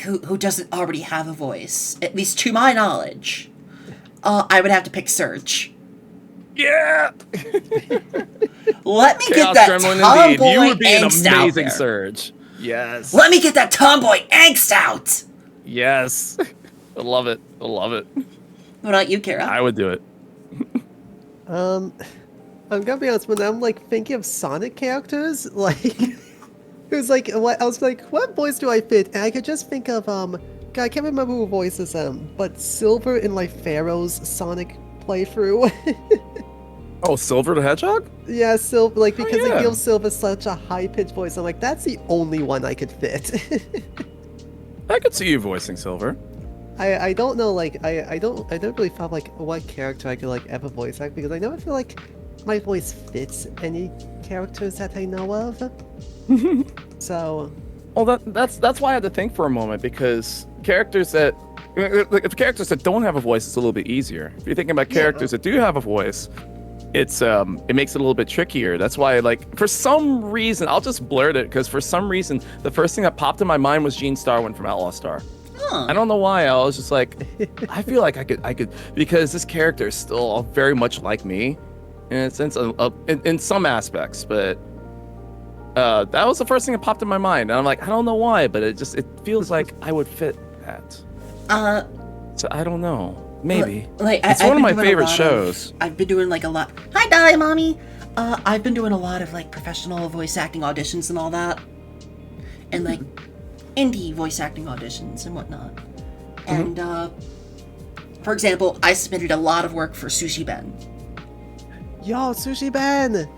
who doesn't already have a voice, at least to my knowledge, I would have to pick Surge. Yeah. Let me get Chaos that Gremlin indeed. tomboy You would be an angst out amazing there. Surge. Yes. Let me get that tomboy angst out. Yes. I love it. I love it. What about you, Kara? I would do it. I'm gonna be honest, when I'm like thinking of Sonic characters, like it was like what I was like, what voice do I fit? And I could just think of God, I can't remember who voices them, but Silver in like Pharaoh's Sonic playthrough. Oh, Silver the Hedgehog? Yeah, Silver, like because yeah. it gives Silver such a high-pitched voice. I'm like, that's the only one I could fit. I could see you voicing Silver. I don't know, like I don't really feel like what character I could like ever voice act, because I never feel like my voice fits any characters that I know of. So Well, that's why I had to think for a moment, because characters that don't have a voice, it's a little bit easier. If you're thinking about characters that do have a voice, it makes it a little bit trickier. That's why, like, for some reason, I'll just blurt it, because for some reason, the first thing that popped in my mind was Gene Starwin from Outlaw Star. Huh. I don't know why. I was just like, I feel like I could, because this character is still very much like me, in a sense, in some aspects, but. That was the first thing that popped in my mind, and I'm like, I don't know why, but it feels like I would fit that. So I don't know. Maybe. It's one of my favorite shows. I've been doing like a lot. Hi, Dolly, mommy. I've been doing a lot of like professional voice acting auditions and all that, and like indie voice acting auditions and whatnot. And for example, I submitted a lot of work for Sushi Ben. yo, Sushi Ben!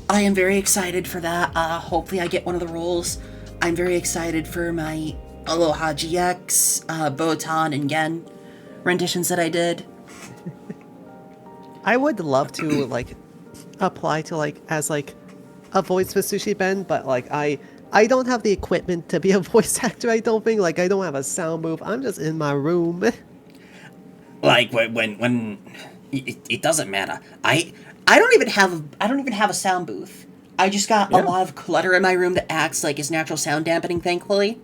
I am very excited for that. Hopefully I get one of the roles. I'm very excited for my Aloha GX, Botan, and Gen renditions that I did. I would love to like apply to like as like a voice for Sushi Ben, but like I don't have the equipment to be a voice actor. I don't think, like I don't have a sound booth. I'm just in my room. Like when it doesn't matter. I don't even have a sound booth. I just got a lot of clutter in my room that acts like is natural sound dampening, thankfully.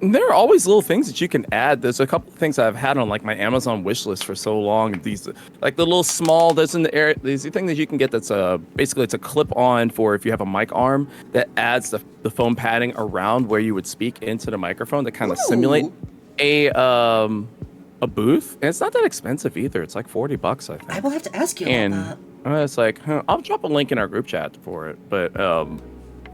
There are always little things that you can add. There's a couple of things I've had on like my Amazon wish list for so long. These like the little small, there's a thing that you can get that's basically it's a clip on for if you have a mic arm that adds the foam padding around where you would speak into the microphone to kind of simulate a booth. And it's not that expensive either. It's like $40, I think. I will have to ask you about that. It's like, I'll drop a link in our group chat for it. But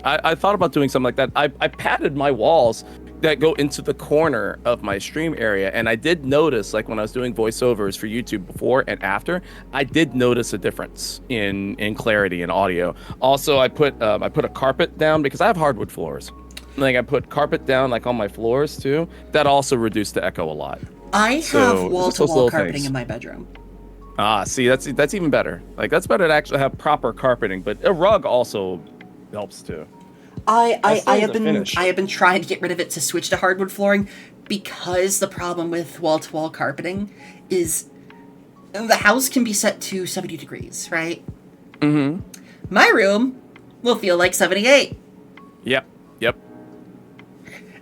I thought about doing something like that. I padded my walls that go into the corner of my stream area, and I did notice, like when I was doing voiceovers for YouTube before and after, I did notice a difference in clarity and audio. Also, I put a carpet down because I have hardwood floors. Like I put carpet down like on my floors too. That also reduced the echo a lot. I So, have wall just to those wall little carpeting things. in my bedroom. See, that's even better. Like that's better to actually have proper carpeting, but a rug also helps too. I still have need to finish. I have been trying to get rid of it to switch to hardwood flooring, because the problem with wall to wall carpeting is the house can be set to 70 degrees, right? Mm-hmm. My room will feel like 78. Yep.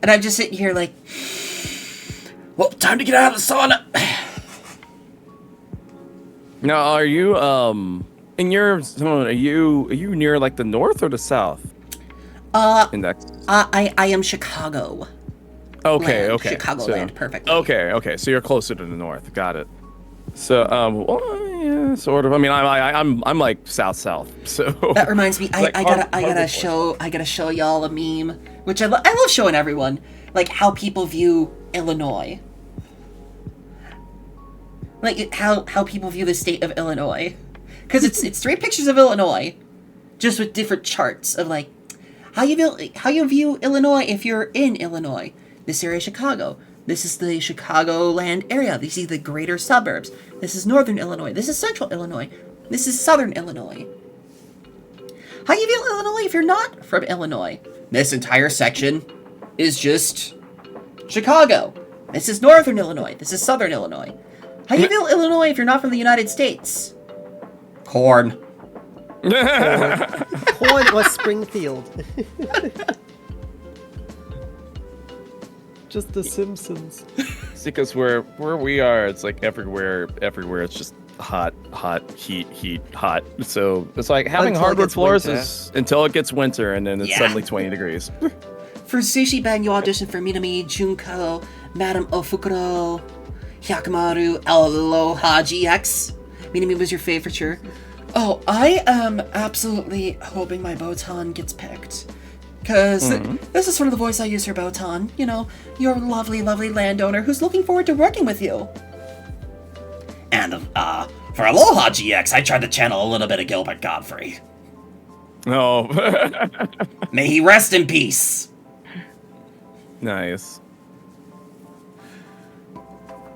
And I'm just sitting here like, Well, time to get out of the sauna. Now, are you in your zone? Are you near like the north or the south? Index. I am Chicago. Okay, Land. okay. Chicagoland, perfectly. Okay. So you're closer to the north. Got it. So, well, yeah, sort of. I mean, I'm like south. So That reminds me, like I gotta show y'all a meme, which I love showing everyone, like how people view Illinois, like how people view the state of Illinois, because it's 3 pictures of Illinois, just with different charts of like how you view Illinois if you're in Illinois. This area is Chicago. This is the Chicagoland area. These are the greater suburbs. This is northern Illinois. This is central Illinois. This is southern Illinois. How you view Illinois if you're not from Illinois? This entire section is just Chicago. This is northern Illinois. This is southern Illinois. How you feel Illinois if you're not from the United States? Corn. Corn or Springfield. Just the Simpsons. See, because where we are, it's like everywhere. It's just hot, heat, hot. So it's like having Until it hardwood gets floors winter. is until it gets winter, and then it's suddenly 20 degrees. For Sushi Bang, you auditioned for Minami, Junko, Madame Ofukuro, Hyakamaru, Aloha GX. Minami was your favoriture. Oh, I am absolutely hoping my Botan gets picked. Because this is sort of the voice I use for Botan. You know, your lovely, lovely landowner who's looking forward to working with you. And, for Aloha GX, I tried to channel a little bit of Gilbert Godfrey. Oh, May he rest in peace. nice.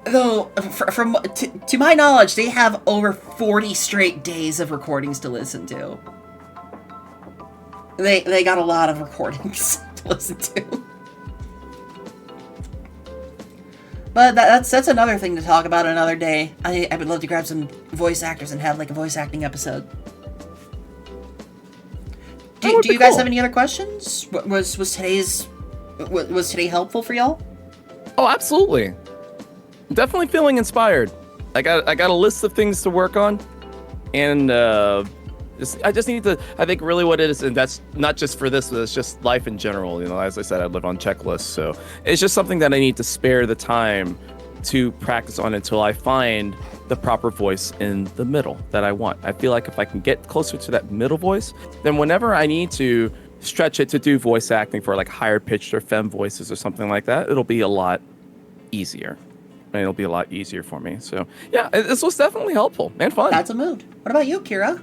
Though, to my knowledge, they have over 40 straight days of recordings to listen to. They got a lot of recordings to listen to. But that's another thing to talk about another day. I would love to grab some voice actors and have like a voice acting episode. Do you guys have any other questions? Was today helpful for y'all? Oh, absolutely. Definitely feeling inspired. I got a list of things to work on, and I just need to. I think really what it is, and that's not just for this, but it's just life in general. You know, as I said, I live on checklists, so it's just something that I need to spare the time to practice on until I find the proper voice in the middle that I want. I feel like if I can get closer to that middle voice, then whenever I need to stretch it to do voice acting for like higher pitched or femme voices or something like that, it'll be a lot easier. And it'll be a lot easier for me. So yeah, this was definitely helpful and fun. That's a mood. What about you, Kira?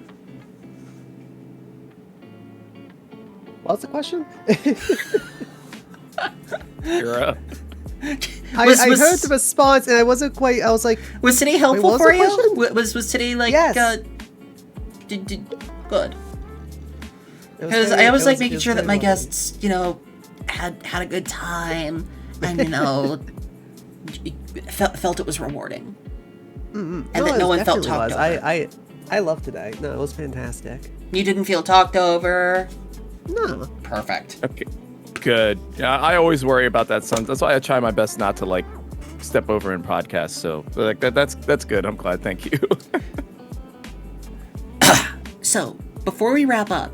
What's the question? Kira. I heard the response and I wasn't quite. I was like, was today helpful what was for the you? question? Was today like Yes. Good? it Because very- I always it like was- making it was sure that very my well guests, you know, had a good time and you know felt it was rewarding. done. and that no it one felt definitely talked was. I love today. No, it was fantastic. You didn't feel talked over. No. Perfect. Okay. Good. Yeah, I always worry about that. Son. That's why I try my best not to like step over in podcasts. So like that's good. I'm glad. Thank you. So before we wrap up,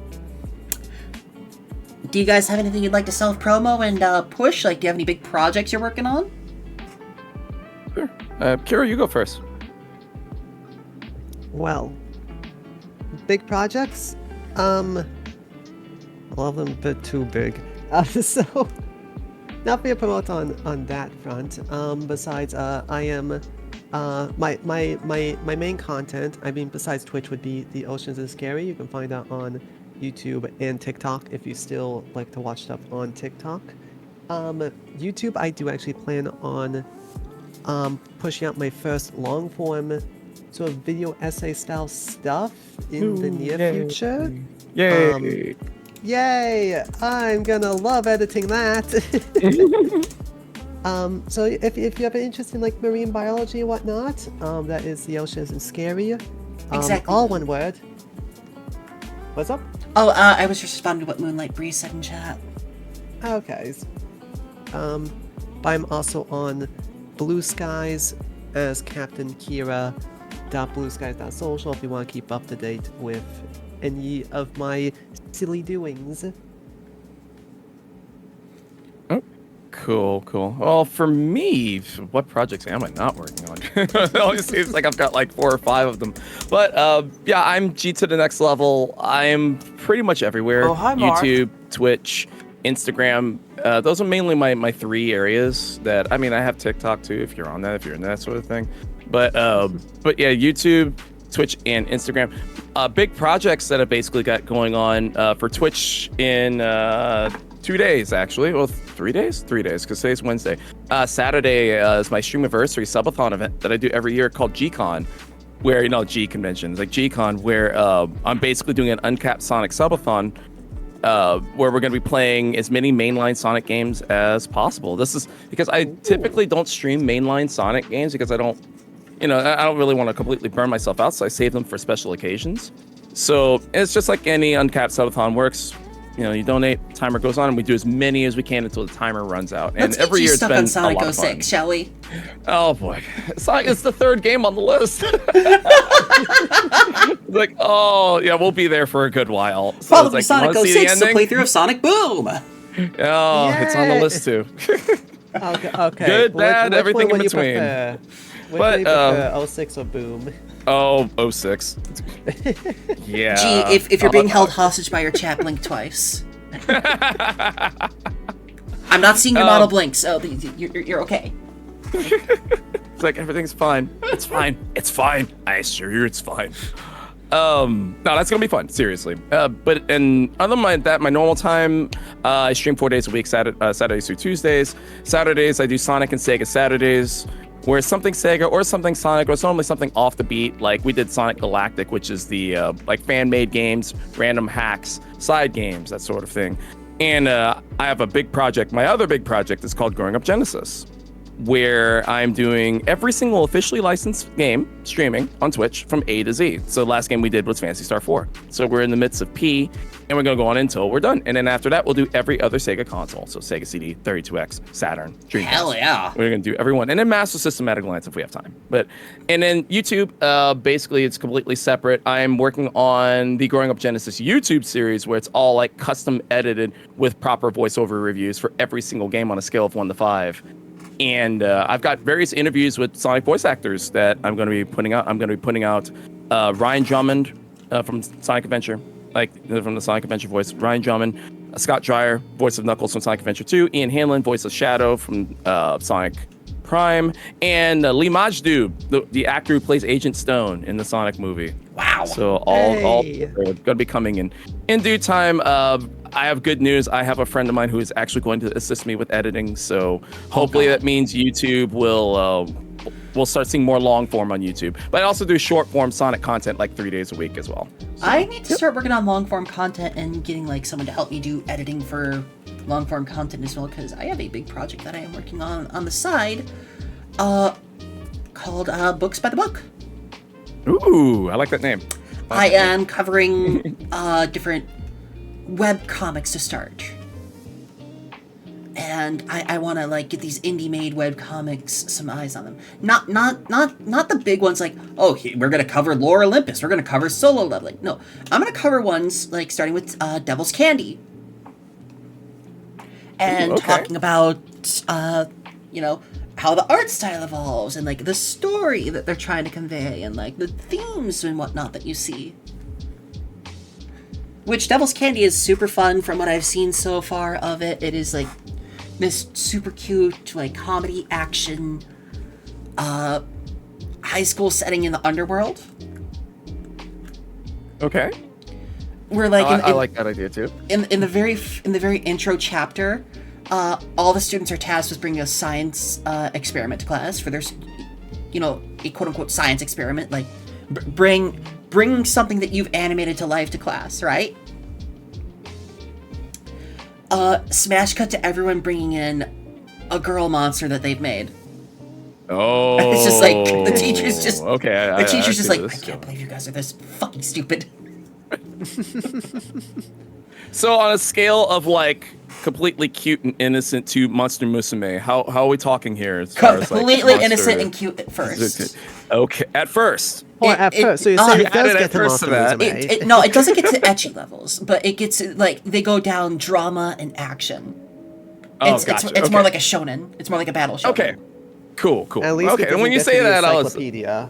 do you guys have anything you'd like to self-promo and push? Like, do you have any big projects you're working on? Sure. Kira, you go first. Well, big projects. A lot of them a bit too big. So not be a promote on that front. Besides, I am my main content. I mean, besides Twitch, would be the Oceans and Scary. You can find that on YouTube and TikTok if you still like to watch stuff on TikTok. YouTube, I do actually plan on pushing out my first long form sort of video essay style stuff in the near future. Yay! Yay! I'm gonna love editing that. So if you have an interest in like marine biology and whatnot, that is the Oceans and Scary. Exactly. All one word. What's up? Oh, I was just responding to what Moonlight Breeze said in chat. Okay. But I'm also on Blue Skies as Captain Kira. .blueskies.social if you want to keep up to date with any of my silly doings. Oh, cool. Well, for me, what projects am I not working on? It always seems like I've got like 4 or 5 of them. But yeah, I'm G to the next level. I'm pretty much everywhere. Oh, hi, Mark. YouTube, Twitch, Instagram. Those are mainly my 3 areas that, I mean, I have TikTok too, if you're on that, if you're in that sort of thing. But yeah, YouTube, Twitch, and Instagram. Big projects that I've basically got going on for Twitch in 2 days, actually. Well, 3 days? 3 days, because today's Wednesday. Saturday is my Streamiversary subathon event that I do every year called G-Con, where, G conventions, like G-Con, where I'm basically doing an uncapped Sonic subathon, where we're going to be playing as many mainline Sonic games as possible. This is because I typically don't stream mainline Sonic games because I don't really want to completely burn myself out, so I save them for special occasions. So it's just like any uncapped subathon works. You donate, timer goes on, and we do as many as we can until the timer runs out. Let's And every get you year stuck it's been on a Sonic lot of fun. 06, shall we? Oh boy, it's the 3rd game on the list. Like, oh yeah, we'll be there for a good while. So Probably it's like, Sonic you wanna see the 06, the ending? playthrough of Sonic Boom. Oh, it's on the Yay. list too. Okay. Good, bad, everything in one between. You prefer? Which But, one you prefer, 06 or Boom? Oh, 06. Yeah. Gee, if you're being held hostage by your chat, blink twice. I'm not seeing your model blink, so you're okay. It's like everything's fine. It's fine. It's fine. I assure you, it's fine. No, that's gonna be fun. Seriously. But other than that, my normal time, I stream 4 days a week. Saturdays through Tuesdays. Saturdays I do Sonic and Sega Saturdays, where it's something Sega or something Sonic or it's normally something off the beat. Like we did Sonic Galactic, which is the like fan-made games, random hacks, side games, that sort of thing. And I have a big project. My other big project is called Growing Up Genesis, where I'm doing every single officially licensed game streaming on Twitch from A to Z. So the last game we did was Phantasy Star 4. So we're in the midst of P, and we're going to go on until we're done. And then after that, we'll do every other Sega console. So Sega CD, 32X, Saturn, Dreamcast. Hell yeah. We're going to do everyone. And then Master System at a glance if we have time. And then YouTube, basically it's completely separate. I'm working on the Growing Up Genesis YouTube series where it's all like custom edited with proper voiceover reviews for every single game on a scale of 1 to 5. And I've got various interviews with Sonic voice actors that I'm going to be putting out. I'm going to be putting out Ryan Drummond from Sonic Adventure, from the Sonic Adventure voice. Ryan Drummond, Scott Dreyer, voice of Knuckles from Sonic Adventure 2. Ian Hanlon, voice of Shadow from Sonic Prime. And Lee Majdu, the actor who plays Agent Stone in the Sonic movie. Wow. So all Hey. going to be coming in due time. I have good news. I have a friend of mine who is actually going to assist me with editing. So hopefully that means YouTube we'll start seeing more long form on YouTube. But I also do short form Sonic content like 3 days a week as well. So, I need to start working on long form content and getting like someone to help me do editing for long form content as well, because I have a big project that I am working on the side, called Books by the Book. Ooh, I like that name. I am covering different web comics to start, and I want to like get these indie made web comics some eyes on them. Not the big ones like, oh, we're gonna cover Lore Olympus, we're gonna cover Solo Leveling. No, I'm gonna cover ones like starting with Devil's Candy, and Ooh, okay. talking about how the art style evolves and like the story that they're trying to convey and like the themes and whatnot that you see. Which Devil's Candy is super fun from what I've seen so far of it. It is like this super cute, like comedy action, high school setting in the underworld. Okay. We're like I like that idea too. in the very intro chapter, all the students are tasked with bringing a science experiment to class for their, a quote unquote science experiment. Like, bring something that you've animated to life to class, right? Smash cut to everyone bringing in a girl monster that they've made. Oh. It's just like the teacher's just okay. The teacher's just see like, this. I can't believe you guys are this fucking stupid. So on a scale of like completely cute and innocent to Monster Musume, how are we talking here? As far as, like, Completely monster- innocent and cute at first. Okay, at first. Or It- at it- first, so you're uh, saying you it does added get at to first Monster to that. Musume. No, it doesn't get to ecchi levels, but it gets like they go down drama and action. Oh, It's gotcha. it's more Okay. like a shonen. It's more like a battle shonen. Okay. Cool. At least Okay, it and when doesn't you get say to the that, I was encyclopedia.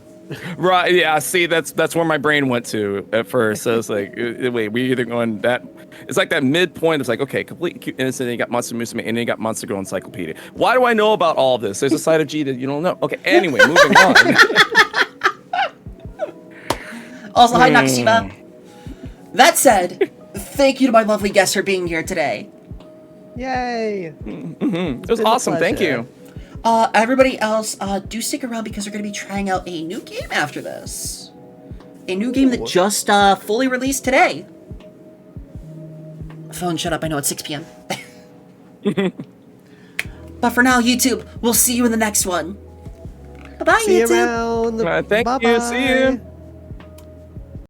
right. Yeah. See, that's where my brain went to at first. So it's like, wait, we either going that. It's like that midpoint. It's like, okay, completely cute, innocent. Then you got Monster Musume, and then you got Monster Girl Encyclopedia. Why do I know about all this? There's a side of G that you don't know. Okay. Anyway, moving on. Also, hi Nakashima. That said, thank you to my lovely guests for being here today. Yay! It was been a awesome. Thank pleasure. you. Everybody else, do stick around because we're going to be trying out a new game after this. A new game that Ooh. just fully released today. Phone, shut up. I know it's 6 p.m. But for now, YouTube, we'll see you in the next one. Bye-bye, See you YouTube. around. Thank you. See you.